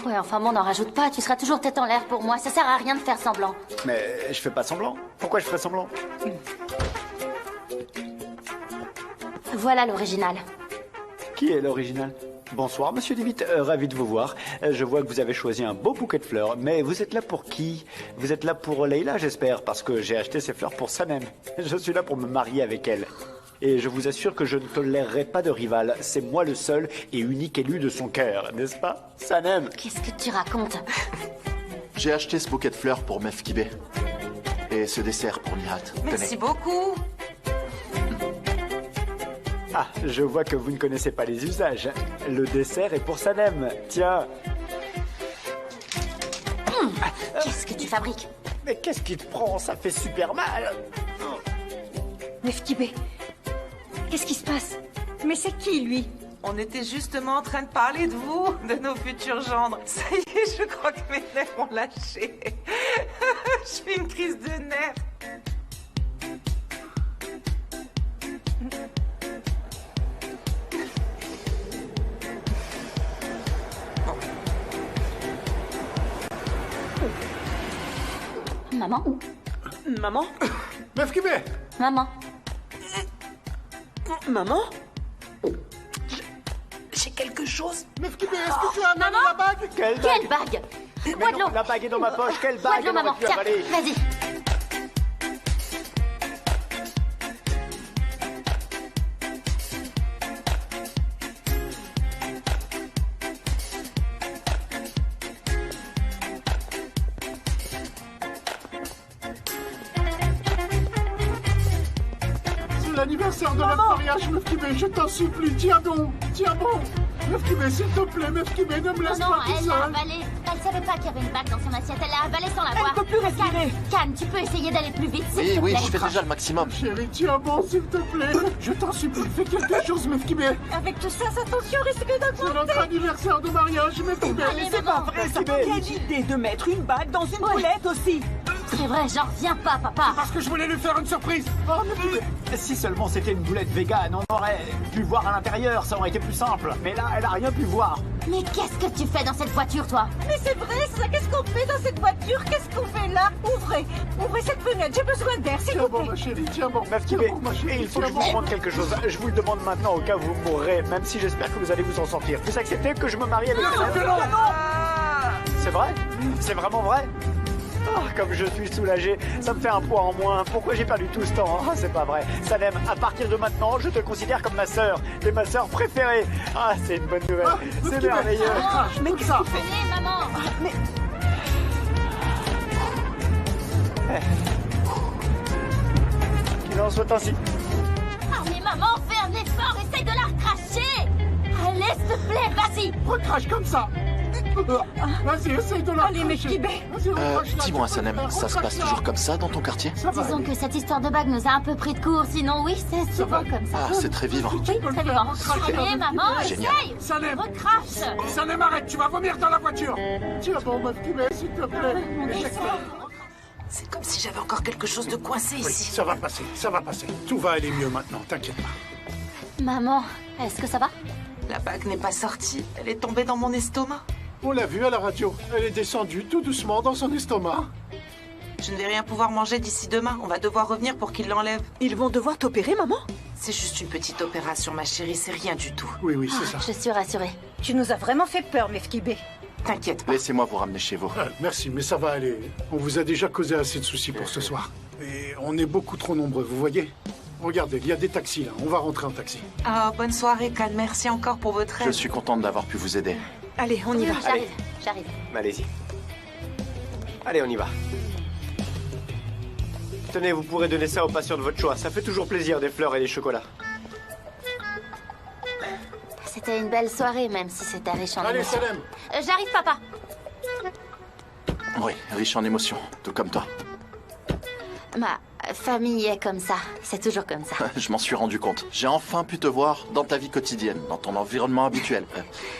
Ouais, enfin bon, n'en rajoute pas. Tu seras toujours tête en l'air pour moi. Ça sert à rien de faire semblant. Mais je fais pas semblant. Pourquoi je ferais semblant? Voilà l'original. Qui est l'original? Bonsoir, monsieur Devitt, ravi de vous voir. Je vois que vous avez choisi un beau bouquet de fleurs, mais vous êtes là pour qui? Vous êtes là pour Leïla, j'espère, parce que j'ai acheté ces fleurs pour Sanem. Je suis là pour me marier avec elle. Et je vous assure que je ne tolérerai pas de rival. C'est moi le seul et unique élu de son cœur, n'est-ce pas, Sanem? Qu'est-ce que tu racontes? J'ai acheté ce bouquet de fleurs pour Mefkibé. Et ce dessert pour Nihat. Merci beaucoup. Ah, je vois que vous ne connaissez pas les usages. Le dessert est pour Sanem. Tiens. Qu'est-ce que tu fabriques? Mais qu'est-ce qui te prend? Ça fait super mal. Mefkibé, qu'est-ce qui se passe? Mais c'est qui, lui? On était justement en train de parler de vous, de nos futurs gendres. Ça y est, je crois que mes nerfs ont lâché. Je fais une crise de nerfs. Maman? Maman? Mefkibé! Maman? Maman? J'ai quelque chose. Mefkibé, est-ce que tu as amené la bague? Quelle bague? Quelle bague? Mais Bois de non, l'eau. la bague est dans ma poche. Quelle Bois bague? de l'eau, Elle maman. aurait pu Tiens, avaler. vas-y. l'anniversaire de notre mariage, Meuf Kibé, je t'en supplie, tiens bon. Meuf Kibé, s'il te plaît, Meuf Kibé, ne me laisse Non, pas tout elle l'a seul. avalé. Elle savait pas qu'il y avait une bague dans son assiette. Elle l'a avalé sans la voir. Elle peut plus respirer. Cannes, tu peux essayer d'aller plus vite, s'il te Oui, plaît. je fais déjà le maximum. Chérie, tiens bon, s'il te plaît. Je t'en supplie, fais quelque chose, Meuf Kibé. Avec tout ça, sa tension risque C'est d'augmenter. notre anniversaire de mariage, Meuf Kibé. Allez, C'est pas maman. vrai, ça. Quelle idée de mettre une bague dans une boulette aussi. C'est vrai, j'en reviens pas, papa. Parce que je voulais lui faire une surprise. Oh, Meuf Kibé. Si seulement c'était une boulette végane, on aurait pu voir à l'intérieur, ça aurait été plus simple. Mais là, elle a rien pu voir. Mais qu'est-ce que tu fais dans cette voiture, toi? Mais c'est vrai, ça. Qu'est-ce qu'on fait dans cette voiture? Qu'est-ce qu'on fait là? Ouvrez cette fenêtre. J'ai besoin d'air, s'il Tiens vous bon, plaît. ma chérie, tiens bon. Meuf Tiens Kibé, bon, ma chérie. il faut que je vous tiens bon. demande quelque chose. Je vous le demande maintenant au cas où vous mourrez, même si j'espère que vous allez vous en sortir. Vous acceptez que je me marie avec elle? C'est vrai? C'est vraiment vrai? Oh, comme je suis soulagé, ça me fait un poids en moins. Pourquoi j'ai perdu tout ce temps? Ah, c'est pas vrai. Salem, à partir de maintenant, je te considère comme ma sœur. T'es ma sœur préférée. Ah, c'est une bonne nouvelle. Ah, C'est Kibé. merveilleux. Mais qu'est-ce que Venez, maman. Qu'il en soit ainsi. Ah, mais maman, fais un effort, essaye de la recracher. Allez, s'il te plaît, vas-y. Recrache comme ça. Vas-y, essaye de la Allez, Meuf recracher. Kibé. Vas-y, recrache-la. Dis-moi, Sanem, ça se passe toujours comme ça dans ton quartier? Ça va Disons aller. que cette histoire de bague nous a un peu pris de court, sinon oui, c'est souvent comme ça. Ah, c'est très vivant. Oui, très vivant. Allez, maman, Génial. essaye. Sanem, Recrache. Sanem, arrête, tu vas vomir dans la voiture. Tiens bon, Meuf Kibé, s'il te plaît. Éjecte-la. C'est comme si j'avais encore quelque chose de coincé Oui, ici. ça va passer, ça va passer. Tout va aller mieux maintenant, t'inquiète pas. Maman, est-ce que ça va? La bague n'est pas sortie. Elle est tombée dans mon estomac. On l'a vu à la radio. Elle est descendue tout doucement dans son estomac. Je ne vais rien pouvoir manger d'ici demain. On va devoir revenir pour qu'ils l'enlèvent. Ils vont devoir t'opérer, maman. C'est juste une petite opération, ma chérie. C'est rien du tout. Oui, c'est ça. Je suis rassurée. Tu nous as vraiment fait peur, Meuf Kibé. T'inquiète pas. Laissez-moi vous ramener chez vous. Ah, merci, mais ça va aller. On vous a déjà causé assez de soucis pour ce soir. Et on est beaucoup trop nombreux, vous voyez? Regardez, il y a des taxis là. On va rentrer en taxi. Ah, bonne soirée, Can. Merci encore pour votre aide. Je suis contente d'avoir pu vous aider. Allez, on y va. J'arrive. Allez-y. Allez, on y va. Tenez, vous pourrez donner ça aux patients de votre choix. Ça fait toujours plaisir, des fleurs et des chocolats. C'était une belle soirée, même si c'était riche en Allez, émotions. Salem. J'arrive, papa. Oui, riche en émotions, tout comme toi. Ma famille est comme ça. C'est toujours comme ça. Je m'en suis rendu compte. J'ai enfin pu te voir dans ta vie quotidienne, dans ton environnement habituel.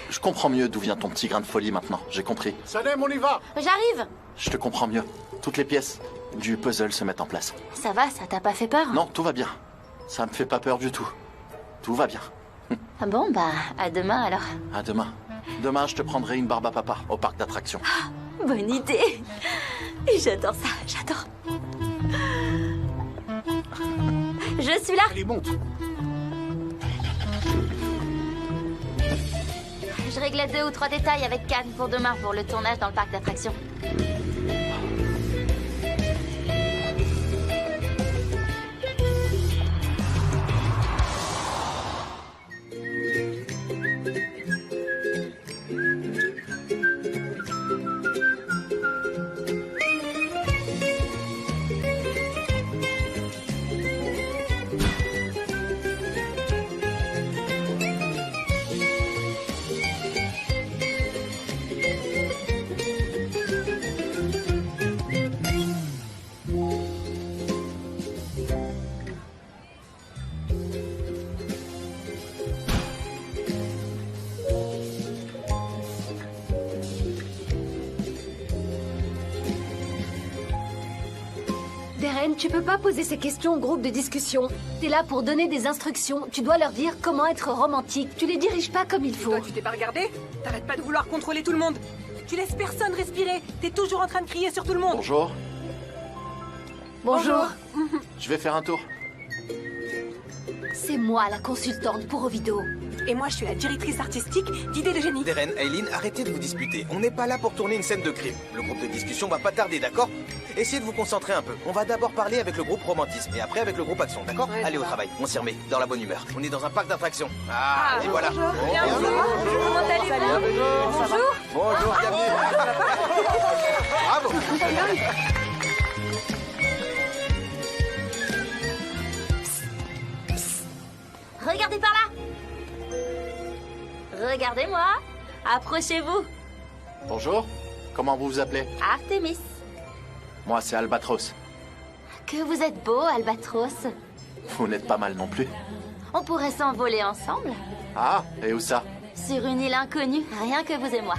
Je comprends mieux d'où vient ton petit grain de folie maintenant. J'ai compris. Salem, on y va. J'arrive. Je te comprends mieux. Toutes les pièces du puzzle se mettent en place. Ça va, ça t'a pas fait peur? Non, tout va bien. Ça me fait pas peur du tout. Tout va bien. Ah bon, bah, à demain alors. À demain. Demain, je te prendrai une barbe à papa au parc d'attractions. Bonne idée. J'adore ça, j'adore. Je suis là. Allez, monte. Je réglais 2 ou 3 détails avec Cannes pour demain pour le tournage dans le parc d'attractions. Darren, tu peux pas poser ces questions au groupe de discussion. T'es là pour donner des instructions. Tu dois leur dire comment être romantique. Tu les diriges pas comme il faut. Toi, tu t'es pas regardé? T'arrêtes pas de vouloir contrôler tout le monde. Tu laisses personne respirer. T'es toujours en train de crier sur tout le monde. Bonjour. Bonjour. Je vais faire un tour. C'est moi la consultante pour Ovido. Et moi, je suis la directrice artistique d'Idées de génie. Darren, Aileen, arrêtez de vous disputer. On n'est pas là pour tourner une scène de crime. Le groupe de discussion va pas tarder, d'accord? Essayez de vous concentrer un peu. On va d'abord parler avec le groupe romantisme et après avec le groupe action, d'accord? Ouais, Allez au ça va. travail, on s'y remet, dans la bonne humeur. On est dans un parc d'attractions. Ah, et voilà. Bienvenue. Comment allez-vous? Bonjour. Bonjour, bienvenue. Bravo. Regardez par là. Regardez-moi. Approchez-vous. Bonjour. Comment vous vous appelez? Artemis. Moi, c'est Albatros. Que vous êtes beau, Albatros. Vous n'êtes pas mal non plus. On pourrait s'envoler ensemble. Ah, et où ça? Sur une île inconnue, rien que vous et moi.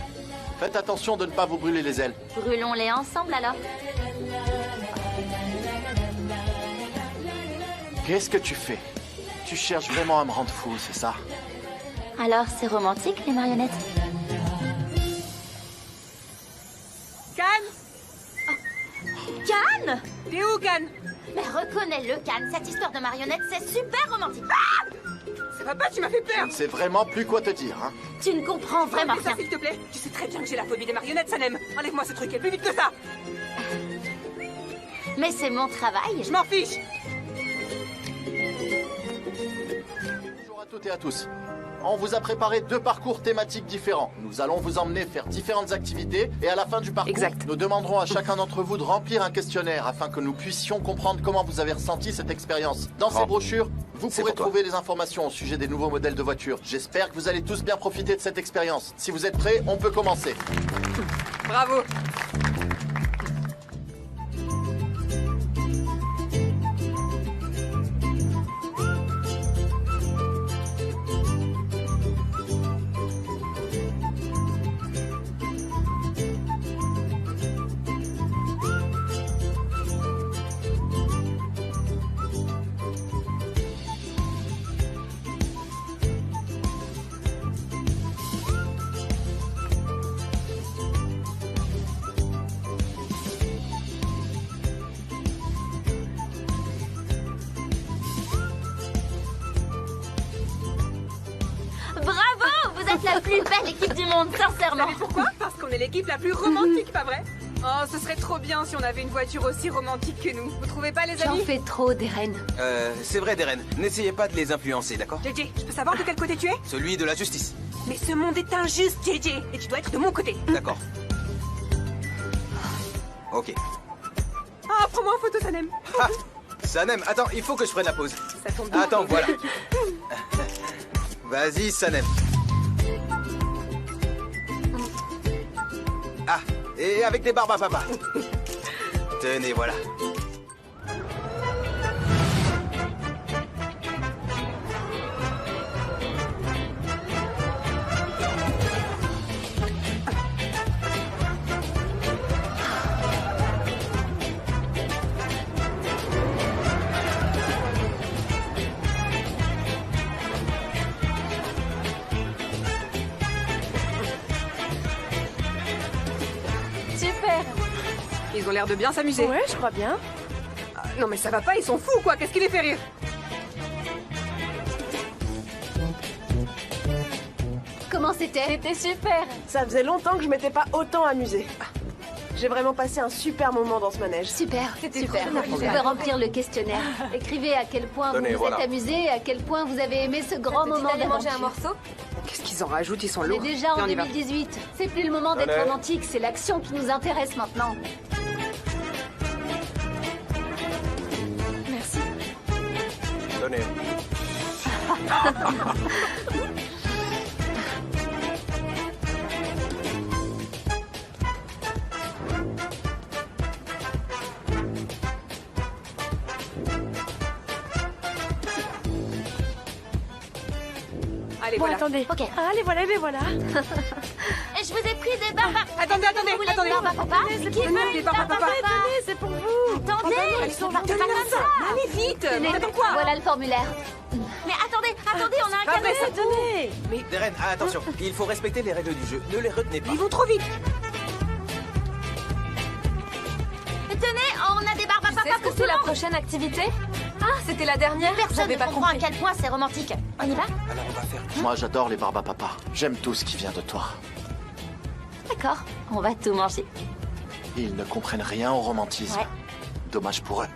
Faites attention de ne pas vous brûler les ailes. Brûlons-les ensemble alors. Qu'est-ce que tu fais? Tu cherches vraiment à me rendre fou, c'est ça? Alors, c'est romantique, les marionnettes? Cannes! Cannes! T'es où, Cannes? Mais reconnais-le, Cannes. Cette histoire de marionnettes, c'est super romantique. Ça va pas, tu m'as fait peur! Je ne sais vraiment plus quoi te dire, hein. Tu ne comprends vraiment Enlève ça, rien. s'il te plaît. Tu sais très bien que j'ai la phobie des marionnettes, Sanem. Enlève-moi ce truc, et plus vite que ça! Mais c'est mon travail. Je m'en fiche! Bonjour à toutes et à tous. On vous a préparé 2 parcours thématiques différents. Nous allons vous emmener faire différentes activités et à la fin du parcours, nous demanderons à chacun d'entre vous de remplir un questionnaire afin que nous puissions comprendre comment vous avez ressenti cette expérience. Dans ces brochures, vous pourrez trouver des informations au sujet des nouveaux modèles de voitures. J'espère que vous allez tous bien profiter de cette expérience. Si vous êtes prêts, on peut commencer. Bravo! Bravo! Vous êtes la plus belle équipe du monde, sincèrement. Vous savez pourquoi? Parce qu'on est l'équipe la plus romantique, pas vrai? Oh, ce serait trop bien si on avait une voiture aussi romantique que nous. Vous trouvez pas, les J'en amis? fais trop, Deren. C'est vrai, Deren. N'essayez pas de les influencer, d'accord? JJ, je peux savoir de quel côté tu es? Celui de la justice. Mais ce monde est injuste, JJ, et tu dois être de mon côté. D'accord. Ok. Ah, prends-moi en photo, Sanem. Ah, Sanem, attends, il faut que je prenne la pause. Ça tombe bien. Attends, voilà. Vas-y, Sanem. Ah, et avec des barbes à papa. Tenez, voilà. Super. Ils ont l'air de bien s'amuser. Ouais, je crois bien. Ah, non mais ça va pas, ils sont fous quoi, qu'est-ce qui les fait rire? Comment c'était? C'était super. Ça faisait longtemps que je m'étais pas autant amusée. J'ai vraiment passé un super moment dans ce manège. Super, C'était super. trop bien. Vous pouvez remplir le questionnaire. Écrivez à quel point Tenez, vous vous voilà. êtes amusé et à quel point vous avez aimé ce grand moment d'aller manger d'aventure. un morceau? Qu'est-ce qu'ils en rajoutent, ils sont On est lourds. déjà en Viens, on y va. 2018. C'est plus le moment d'être Allez. romantique, c'est l'action qui nous intéresse maintenant. Merci. Tenez. Allez, Bon, voilà. attendez. Ok. Ah, les voilà, les voilà. Et je vous ai pris des barbes. Attendez, attendez, Vous voulez attendez. des barbes à papa? Tenez, Qui c'est veut des une barbes à barbe à papa. papa? C'est pour vous. Attendez, Elles sont là. pas comme ça. Allez vite. Tenez, Attends quoi? voilà le formulaire. Mais attendez, on a un Pas vrai, cadeau. ça, tenez. Mais Deren, ah, attention, il faut respecter les règles du jeu. Ne les retenez pas. ils vont trop vite. Tenez, on a des barbes à papa pour tout le monde. prochaine activité? Ah, c'était la dernière. Personne J'avais ne pas comprend à compris. quel point c'est romantique. On y va? Alors on va faire. Moi, j'adore les barbes à papa. J'aime tout ce qui vient de toi. D'accord, on va tout manger. Ils ne comprennent rien au romantisme. Ouais. Dommage pour eux.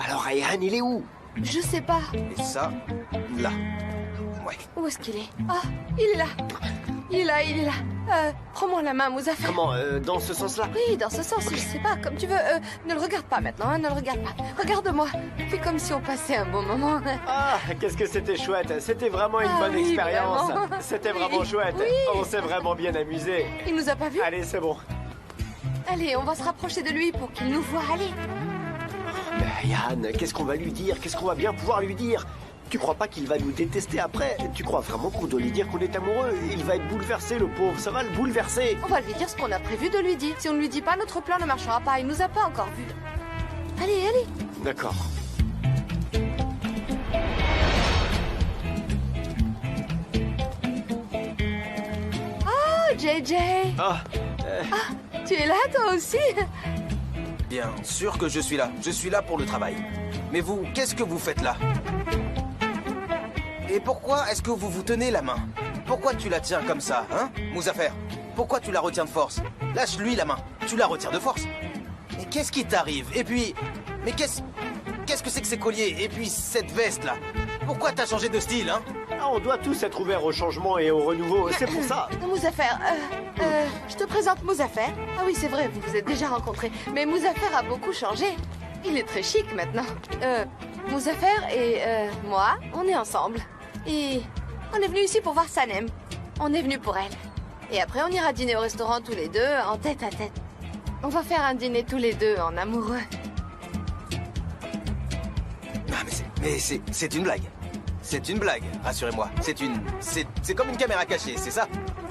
Alors Ryan, il est où? Je sais pas. Et ça, là. Ouais. Où est-ce qu'il est? Ah, il est là. Il est là, il est là. Prends-moi la main, Mouzaffer. Comment? Dans ce sens-là? Oui, dans ce sens, je sais pas, comme tu veux. Ne le regarde pas maintenant, hein, ne le regarde pas. Regarde-moi. Fais comme si on passait un bon moment. Ah, qu'est-ce que c'était chouette. C'était vraiment une bonne oui, expérience. vraiment. C'était vraiment chouette. Oui. On s'est vraiment bien amusé. Il nous a pas vus? Allez, c'est bon. Allez, on va se rapprocher de lui pour qu'il nous voie. Allez. Mais Ryan, qu'est-ce qu'on va lui dire? Qu'est-ce qu'on va bien pouvoir lui dire? Tu crois pas qu'il va nous détester après? Tu crois vraiment qu'on doit lui dire qu'on est amoureux? Il va être bouleversé, le pauvre. Ça va le bouleverser. On va lui dire ce qu'on a prévu de lui dire. Si on ne lui dit pas, notre plan ne marchera pas. Il nous a pas encore vus. Allez, allez. D'accord. Oh, JJ. Ah. Tu es là, toi aussi? Bien sûr que je suis là. Je suis là pour le travail. Mais vous, qu'est-ce que vous faites là? Et pourquoi est-ce que vous vous tenez la main? Pourquoi tu la tiens comme ça, hein, Mouzaffer? Pourquoi tu la retiens de force? Lâche-lui la main. Tu la retiens de force. Mais qu'est-ce qui t'arrive? Et puis... Mais qu'est-ce que c'est que ces colliers? Et puis cette veste-là? Pourquoi t'as changé de style, hein? Ah, on doit tous être ouverts au changement et au renouveau. C'est pour ça. Mouzaffer, je te présente Mouzaffer. Ah oui, c'est vrai, vous vous êtes déjà rencontrés. Mais Mouzaffer a beaucoup changé. Il est très chic maintenant. Mouzaffer et moi, on est ensemble. Et on est venu ici pour voir Sanem. On est venu pour elle. Et après, on ira dîner au restaurant tous les deux, en tête à tête. On va faire un dîner tous les deux, en amoureux. Ah, mais c'est une blague. C'est une blague, rassurez-moi. C'est comme une caméra cachée, c'est ça?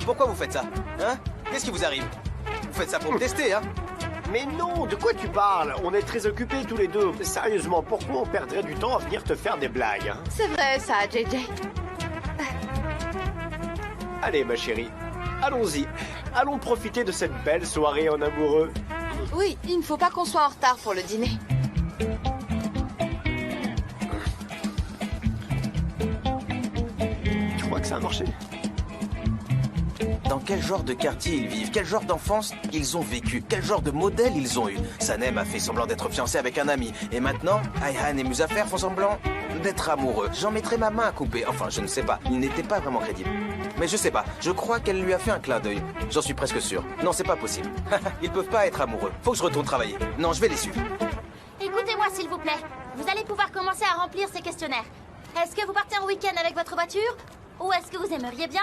Pourquoi vous faites ça? Hein? Qu'est-ce qui vous arrive? Vous faites ça pour me tester, hein? Mais non, de quoi tu parles? On est très occupés tous les deux. Sérieusement, pourquoi on perdrait du temps à venir te faire des blagues, hein? C'est vrai, ça, JJ. Allez, ma chérie, allons-y. Allons profiter de cette belle soirée en amoureux. Oui, il ne faut pas qu'on soit en retard pour le dîner. Tu crois que ça a marché? Dans quel genre de quartier ils vivent? Quel genre d'enfance ils ont vécu? Quel genre de modèle ils ont eu? Sanem a fait semblant d'être fiancé avec un ami. Et maintenant, Ayhan et Mouzaffer font semblant d'être amoureux. J'en mettrai ma main à couper. Enfin, je ne sais pas. Il n'était pas vraiment crédible. Mais je sais pas. Je crois qu'elle lui a fait un clin d'œil. J'en suis presque sûr. Non, c'est pas possible. Ils peuvent pas être amoureux. Faut que je retourne travailler. Non, je vais les suivre. Écoutez-moi, s'il vous plaît. Vous allez pouvoir commencer à remplir ces questionnaires. Est-ce que vous partez en week-end avec votre voiture? Ou est-ce que vous aimeriez bien?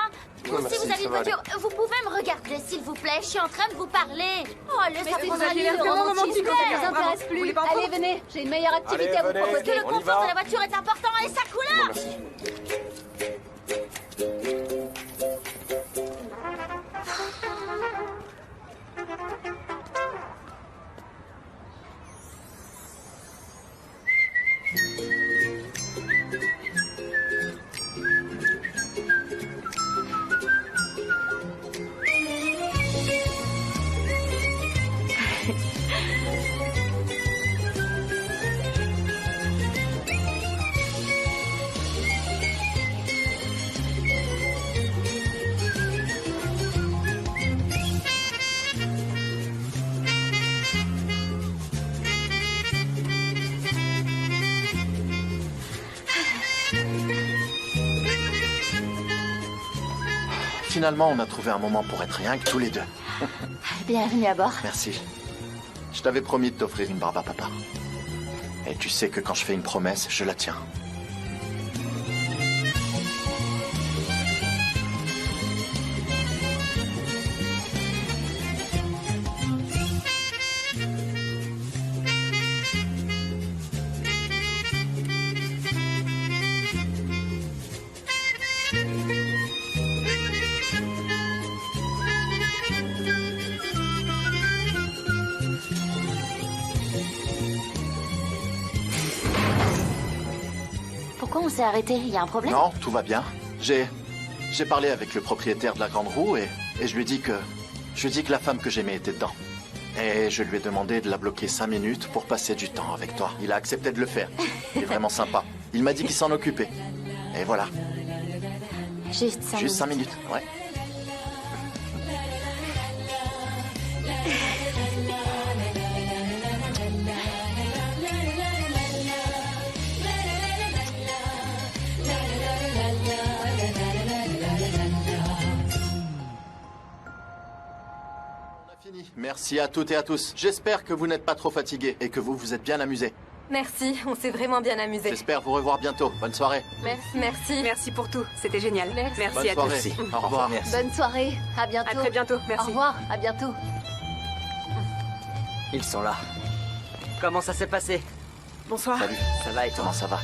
Ou merci, si vous avez une ça va voiture, vous pouvez me regarder, s'il vous plaît. Je suis en train de vous parler. Oh, le ça vous prendra avez lui, l'air le vraiment romantique, romantisme. ça nous intéresse plus. Allez, venez, j'ai une meilleure activité à vous proposer. Que le confort de la voiture est important et sa couleur. Finalement, on a trouvé un moment pour être rien que tous les deux. Bienvenue à bord. Merci. Je t'avais promis de t'offrir une barbe à papa. Et tu sais que quand je fais une promesse, je la tiens. Pourquoi on s'est arrêté? Il y a un problème? Non, tout va bien. J'ai parlé avec le propriétaire de la Grande Roue et je lui ai dit que la femme que j'aimais était dedans. Et je lui ai demandé de la bloquer 5 minutes pour passer du temps avec toi. Il a accepté de le faire. Il est vraiment sympa. Il m'a dit qu'il s'en occupait. Et voilà. Juste 5 minutes. Juste 5 minutes, ouais. Merci à toutes et à tous. J'espère que vous n'êtes pas trop fatigués et que vous vous êtes bien amusés. Merci, on s'est vraiment bien amusés. J'espère vous revoir bientôt. Bonne soirée. Merci. Merci pour tout, c'était génial. Merci Bonne à soirée. tous. Au revoir. Bonne soirée, à bientôt. À très bientôt, merci. Au revoir, à bientôt. Ils sont là. Comment ça s'est passé? Bonsoir. Salut. Ça va et toi? Comment ça va?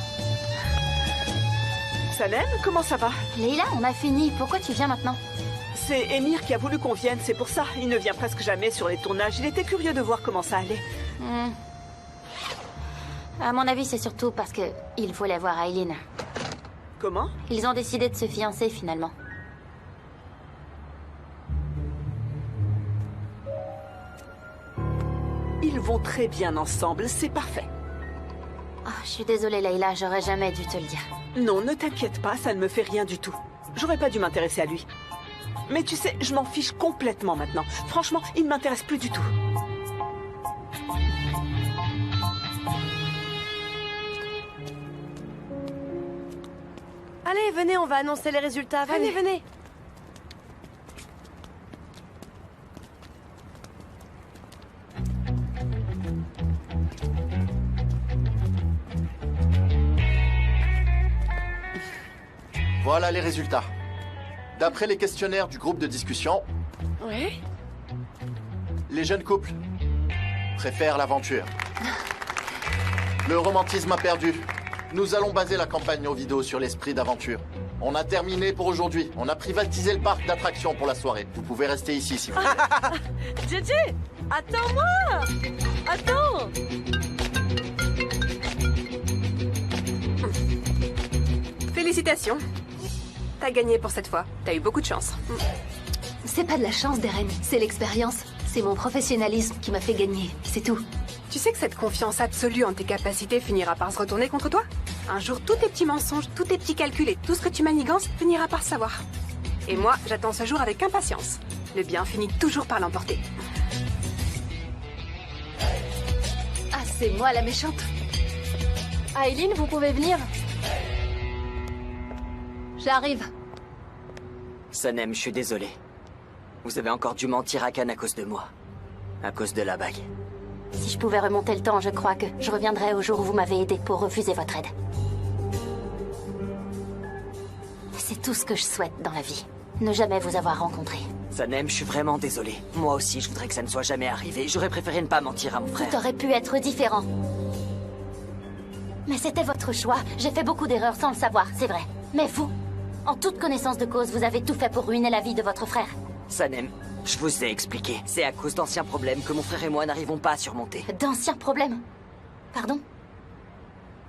Sanem, comment ça va? Leïla, on a fini. Pourquoi tu viens maintenant? C'est Émir qui a voulu qu'on vienne, c'est pour ça. Il ne vient presque jamais sur les tournages. Il était curieux de voir comment ça allait. À mon avis, c'est surtout parce que il voulait voir Aileen. Comment? Ils ont décidé de se fiancer finalement. Ils vont très bien ensemble, c'est parfait. Oh, je suis désolée, Leïla, j'aurais jamais dû te le dire. Non, ne t'inquiète pas, ça ne me fait rien du tout. J'aurais pas dû m'intéresser à lui. Mais tu sais, je m'en fiche complètement maintenant. Franchement, il ne m'intéresse plus du tout. Allez, venez, on va annoncer les résultats. Venez, venez. Voilà les résultats. D'après les questionnaires du groupe de discussion, Oui. les jeunes couples préfèrent l'aventure. Le romantisme a perdu. Nous allons baser la campagne aux vidéos sur l'esprit d'aventure. On a terminé pour aujourd'hui. On a privatisé le parc d'attractions pour la soirée. Vous pouvez rester ici si vous voulez. JJ, attends-moi. Attends. Félicitations. T'as gagné pour cette fois. T'as eu beaucoup de chance. C'est pas de la chance, Darren, c'est l'expérience. C'est mon professionnalisme qui m'a fait gagner, c'est tout. Tu sais que cette confiance absolue en tes capacités finira par se retourner contre toi? Un jour, tous tes petits mensonges, tous tes petits calculs et tout ce que tu manigances finira par se savoir. Et moi, j'attends ce jour avec impatience. Le bien finit toujours par l'emporter. Ah, c'est moi la méchante. Aileen, vous pouvez venir. J'arrive. Sanem, je suis désolé. Vous avez encore dû mentir à Khan à cause de moi. À cause de la bague. Si je pouvais remonter le temps, je crois que je reviendrais au jour où vous m'avez aidé pour refuser votre aide. C'est tout ce que je souhaite dans la vie. Ne jamais vous avoir rencontré. Sanem, je suis vraiment désolé. Moi aussi, je voudrais que ça ne soit jamais arrivé. J'aurais préféré ne pas mentir à mon frère. Tout aurait pu être différent. Mais c'était votre choix. J'ai fait beaucoup d'erreurs sans le savoir, c'est vrai. Mais vous, en toute connaissance de cause, vous avez tout fait pour ruiner la vie de votre frère. Sanem, je vous ai expliqué. C'est à cause d'anciens problèmes que mon frère et moi n'arrivons pas à surmonter. D'anciens problèmes? Pardon?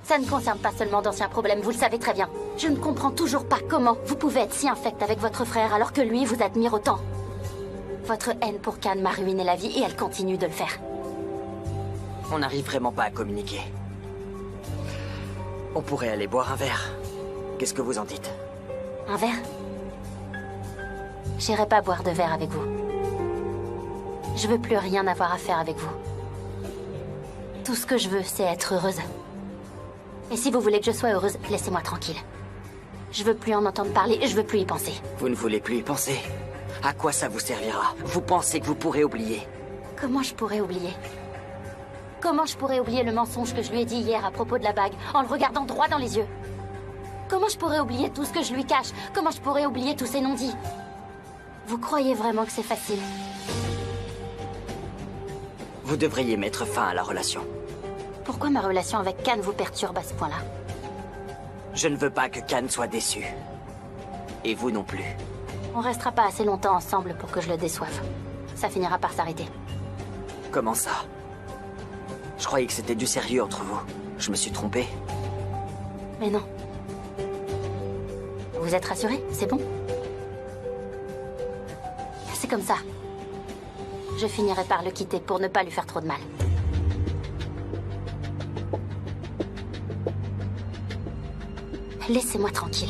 Ça ne concerne pas seulement d'anciens problèmes, vous le savez très bien. Je ne comprends toujours pas comment vous pouvez être si infect avec votre frère alors que lui vous admire autant. Votre haine pour Khan m'a ruiné la vie et elle continue de le faire. On n'arrive vraiment pas à communiquer. On pourrait aller boire un verre. Qu'est-ce que vous en dites? Un verre? J'irai pas boire de verre avec vous. Je veux plus rien avoir à faire avec vous. Tout ce que je veux, c'est être heureuse. Et si vous voulez que je sois heureuse, laissez-moi tranquille. Je veux plus en entendre parler et je veux plus y penser. Vous ne voulez plus y penser? À quoi ça vous servira? Vous pensez que vous pourrez oublier? Comment je pourrais oublier? Comment je pourrais oublier le mensonge que je lui ai dit hier à propos de la bague, en le regardant droit dans les yeux? Comment je pourrais oublier tout ce que je lui cache? Comment je pourrais oublier tous ces non-dits? Vous croyez vraiment que c'est facile? Vous devriez mettre fin à la relation. Pourquoi ma relation avec Khan vous perturbe à ce point-là? Je ne veux pas que Khan soit déçu. Et vous non plus. On restera pas assez longtemps ensemble pour que je le déçoive. Ça finira par s'arrêter. Comment ça? Je croyais que c'était du sérieux entre vous. Je me suis trompé. Mais non. Vous êtes rassuré? C'est bon? C'est comme ça. Je finirai par le quitter pour ne pas lui faire trop de mal. Laissez-moi tranquille.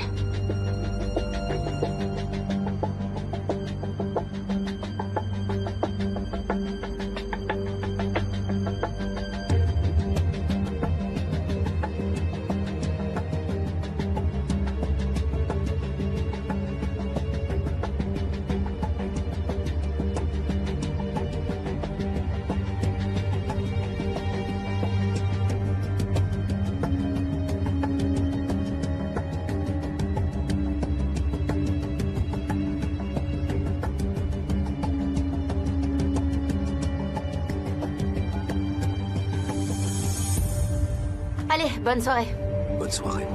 Allez, bonne soirée. Bonne soirée.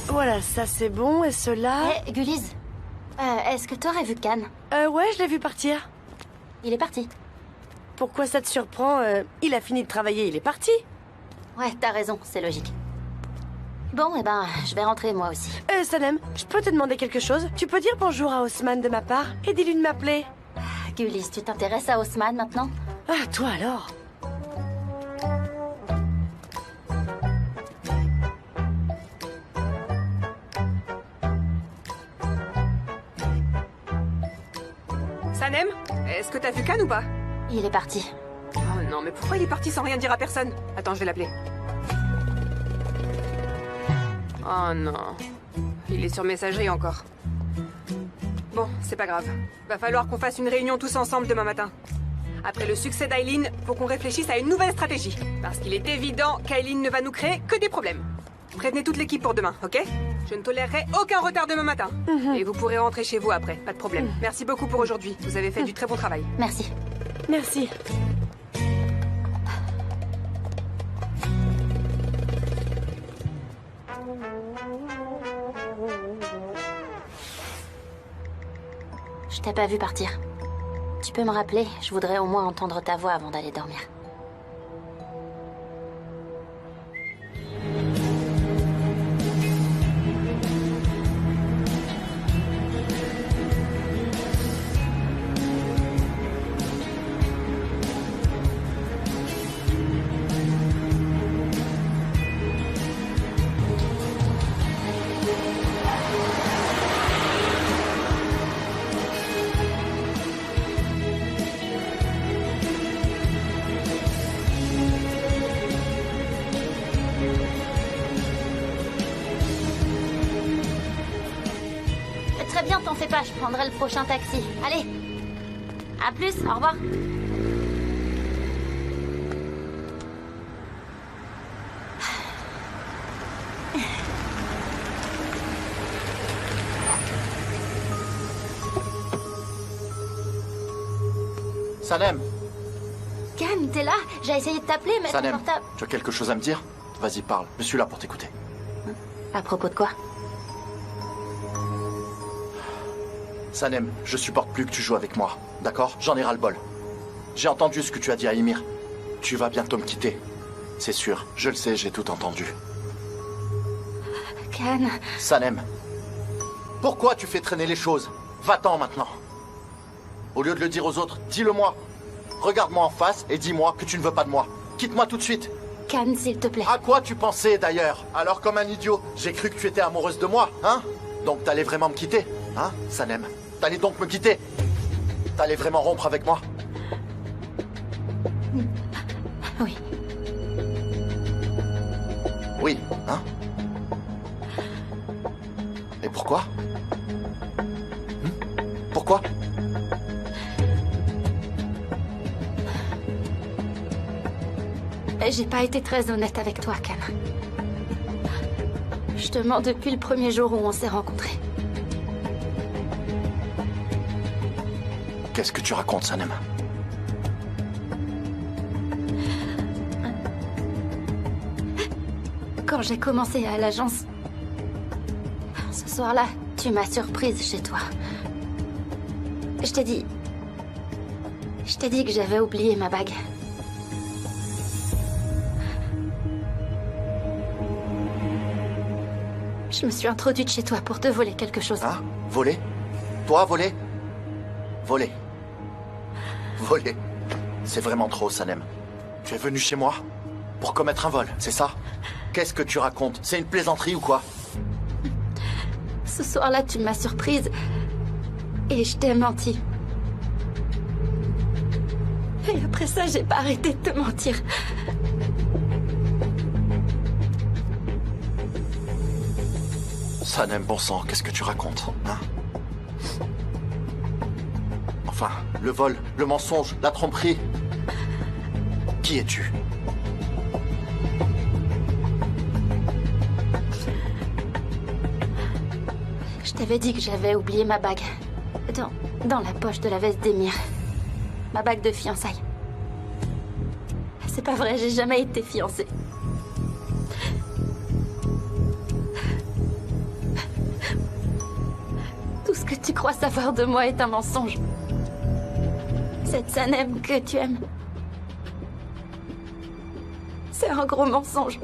Voilà, ça c'est bon, et cela... Hé, Gulliz, est-ce que t'aurais vu Khan? Ouais, je l'ai vu partir. Il est parti. Pourquoi ça te surprend? Il a fini de travailler, il est parti. Ouais, t'as raison, c'est logique. Bon, eh ben, je vais rentrer moi aussi. Sanem, je peux te demander quelque chose? Tu peux dire bonjour à Haussmann de ma part? Et dis-lui de m'appeler. Gulliz, tu t'intéresses à Haussmann maintenant? Ah, toi alors? Sanem, est-ce que t'as vu Khan ou pas? Il est parti. Oh non, mais pourquoi il est parti sans rien dire à personne? Attends, je vais l'appeler. Oh non. Il est sur messagerie encore. Bon, c'est pas grave. Va falloir qu'on fasse une réunion tous ensemble demain matin. Après le succès d'Aileen, faut qu'on réfléchisse à une nouvelle stratégie. Parce qu'il est évident qu'Aileen ne va nous créer que des problèmes. Prévenez toute l'équipe pour demain, ok? Je ne tolérerai aucun retard demain matin. Et vous pourrez rentrer chez vous après, pas de problème. Merci beaucoup pour aujourd'hui. Vous avez fait du très bon travail. Merci. Merci. Je t'ai pas vu partir. Tu peux me rappeler? Je voudrais au moins entendre ta voix avant d'aller dormir. Très bien, t'en fais pas, je prendrai le prochain taxi. Allez, à plus, au revoir. Sanem, Khan, t'es là? J'ai essayé de t'appeler, mais ton Sanem, portable... tu as quelque chose à me dire? Vas-y, parle. Je suis là pour t'écouter. À propos de quoi? Sanem, je supporte plus que tu joues avec moi. D'accord? J'en ai ras-le-bol. J'ai entendu ce que tu as dit à Ymir. Tu vas bientôt me quitter. C'est sûr. Je le sais, j'ai tout entendu. Khan... Sanem, pourquoi tu fais traîner les choses? Va-t'en maintenant. Au lieu de le dire aux autres, dis-le-moi. Regarde-moi en face et dis-moi que tu ne veux pas de moi. Quitte-moi tout de suite. Khan, s'il te plaît. À quoi tu pensais d'ailleurs? Alors comme un idiot, j'ai cru que tu étais amoureuse de moi, hein? Donc t'allais vraiment me quitter, hein, Sanem? T'allais donc me quitter? T'allais vraiment rompre avec moi? Oui. Oui, hein? Et pourquoi? Pourquoi? J'ai pas été très honnête avec toi, Khan. Je te mens depuis le premier jour où on s'est rencontrés. Qu'est-ce que tu racontes, Sanem? Quand j'ai commencé à l'agence, ce soir-là, tu m'as surprise chez toi. Je t'ai dit que j'avais oublié ma bague. Je me suis introduite chez toi pour te voler quelque chose. Hein? Voler? Toi, voler? Voler. Voler. C'est vraiment trop, Sanem. Tu es venu chez moi pour commettre un vol, c'est ça? Qu'est-ce que tu racontes? C'est une plaisanterie ou quoi? Ce soir-là, tu m'as surprise. Et je t'ai menti. Et après ça, j'ai pas arrêté de te mentir. Sanem, bon sang, qu'est-ce que tu racontes, hein? Enfin, le vol, le mensonge, la tromperie. Qui es-tu? Je t'avais dit que j'avais oublié ma bague. Dans la poche de la veste d'Emir. Ma bague de fiançailles. C'est pas vrai, j'ai jamais été fiancée. Tout ce que tu crois savoir de moi est un mensonge. Cette Sanem que tu aimes, c'est un gros mensonge.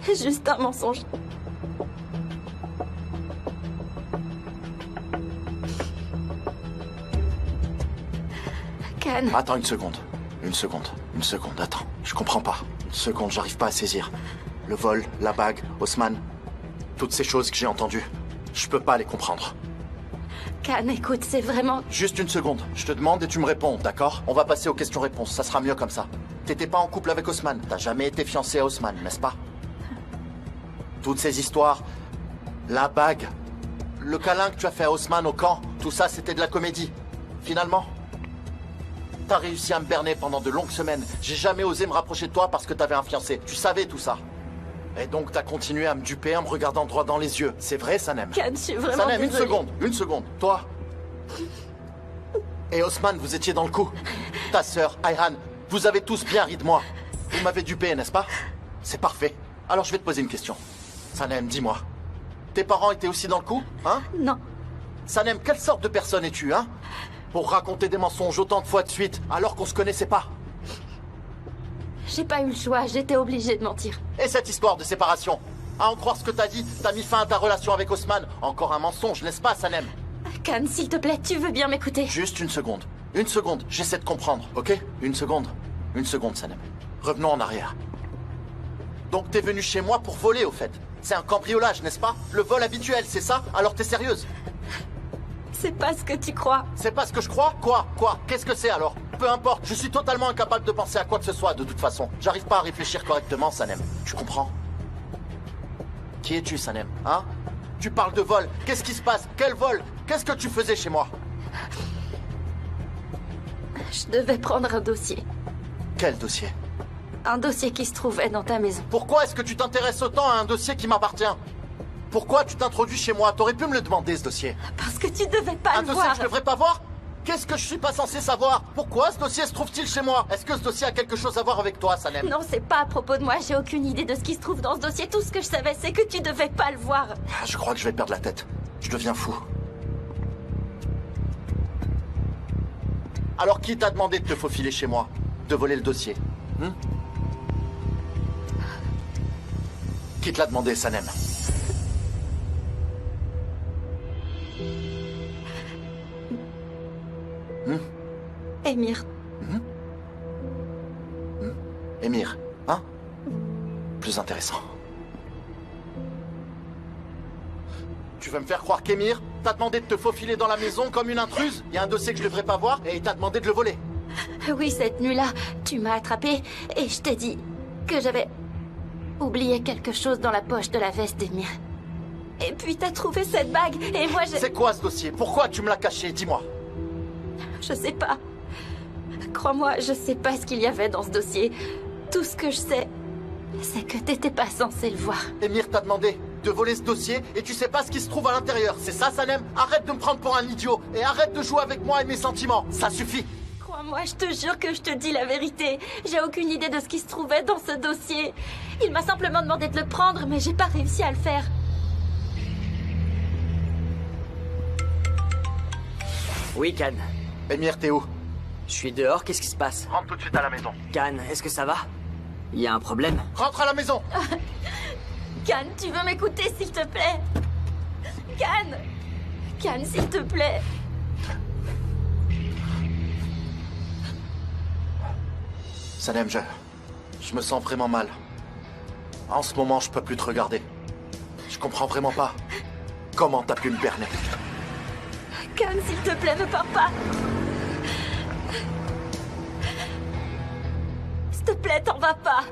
Juste un mensonge. Khan. Attends une seconde. Une seconde, attends. Je comprends pas. Une seconde, j'arrive pas à saisir. Le vol, la bague, Haussmann. Toutes ces choses que j'ai entendues. Je peux pas les comprendre. Khan, écoute, c'est vraiment... Juste une seconde. Je te demande et tu me réponds, d'accord? On va passer aux questions-réponses. Ça sera mieux comme ça. T'étais pas en couple avec Haussmann. T'as jamais été fiancé à Haussmann, n'est-ce pas? Toutes ces histoires... La bague... Le câlin que tu as fait à Haussmann au camp... Tout ça, c'était de la comédie. Finalement... T'as réussi à me berner pendant de longues semaines. J'ai jamais osé me rapprocher de toi parce que t'avais un fiancé. Tu savais tout ça. Et donc t'as continué à me duper en me regardant droit dans les yeux. C'est vrai, Sanem? Khan, je suis vraiment Sanem, désolée. une seconde. Toi et Haussmann, vous étiez dans le coup. Ta sœur, Ayhan, vous avez tous bien ri de moi. Vous m'avez dupé, n'est-ce pas? C'est parfait. Alors je vais te poser une question. Sanem, dis-moi. Tes parents étaient aussi dans le coup, hein? Non. Sanem, quelle sorte de personne es-tu, hein? Pour raconter des mensonges autant de fois de suite, alors qu'on se connaissait pas. J'ai pas eu le choix, j'étais obligée de mentir. Et cette histoire de séparation? À en croire ce que t'as dit, t'as mis fin à ta relation avec Haussmann. Encore un mensonge, n'est-ce pas, Sanem? Khan, s'il te plaît, tu veux bien m'écouter? Juste une seconde. Une seconde, j'essaie de comprendre, ok? Une seconde, Sanem. Revenons en arrière. Donc t'es venu chez moi pour voler, au fait. C'est un cambriolage, n'est-ce pas? Le vol habituel, c'est ça? Alors t'es sérieuse? C'est pas ce que tu crois. C'est pas ce que je crois? Quoi? Qu'est-ce que c'est alors? Peu importe, je suis totalement incapable de penser à quoi que ce soit de toute façon. J'arrive pas à réfléchir correctement, Sanem. Tu comprends? Qui es-tu, Sanem? Hein? Tu parles de vol. Qu'est-ce qui se passe? Quel vol? Qu'est-ce que tu faisais chez moi? Je devais prendre un dossier. Quel dossier? Un dossier qui se trouvait dans ta maison. Pourquoi est-ce que tu t'intéresses autant à un dossier qui m'appartient? Pourquoi tu t'introduis chez moi? T'aurais pu me le demander, ce dossier. Parce que tu devais pas un le dossier voir. que je devrais pas voir? Qu'est-ce que je suis pas censé savoir? Pourquoi ce dossier se trouve-t-il chez moi? Est-ce que ce dossier a quelque chose à voir avec toi, Sanem? Non, c'est pas à propos de moi, j'ai aucune idée de ce qui se trouve dans ce dossier. Tout ce que je savais, c'est que tu devais pas le voir. Je crois que je vais perdre la tête. Je deviens fou. Alors qui t'a demandé de te faufiler chez moi? De voler le dossier? Qui te l'a demandé, Sanem? Emir. Emir, hein? Plus intéressant. Tu veux me faire croire qu'Emir t'a demandé de te faufiler dans la maison comme une intruse? Il y a un dossier que je devrais pas voir et il t'a demandé de le voler. Oui, cette nuit-là, tu m'as attrapée et je t'ai dit que j'avais oublié quelque chose dans la poche de la veste d'Emir. Et puis t'as trouvé cette bague et moi j'ai... C'est quoi ce dossier? Pourquoi tu me l'as caché? Dis-moi. Je sais pas. Crois-moi, je sais pas ce qu'il y avait dans ce dossier. Tout ce que je sais, c'est que t'étais pas censé le voir. Emir t'a demandé de voler ce dossier et tu sais pas ce qui se trouve à l'intérieur. C'est ça, Sanem? Arrête de me prendre pour un idiot et arrête de jouer avec moi et mes sentiments. Ça suffit. Crois-moi, je te jure que je te dis la vérité. J'ai aucune idée de ce qui se trouvait dans ce dossier. Il m'a simplement demandé de le prendre, mais j'ai pas réussi à le faire. Oui, Khan. Emir, t'es où? Je suis dehors, qu'est-ce qui se passe? Rentre tout de suite à la maison. Khan, est-ce que ça va? Il y a un problème? Rentre à la maison. Khan, tu veux m'écouter, s'il te plaît? Khan, s'il te plaît. Sanem, je me sens vraiment mal. En ce moment, je peux plus te regarder. Je comprends vraiment pas. Comment t'as pu me berner? Can, s'il te plaît, ne pars pas. S'il te plaît, t'en vas pas.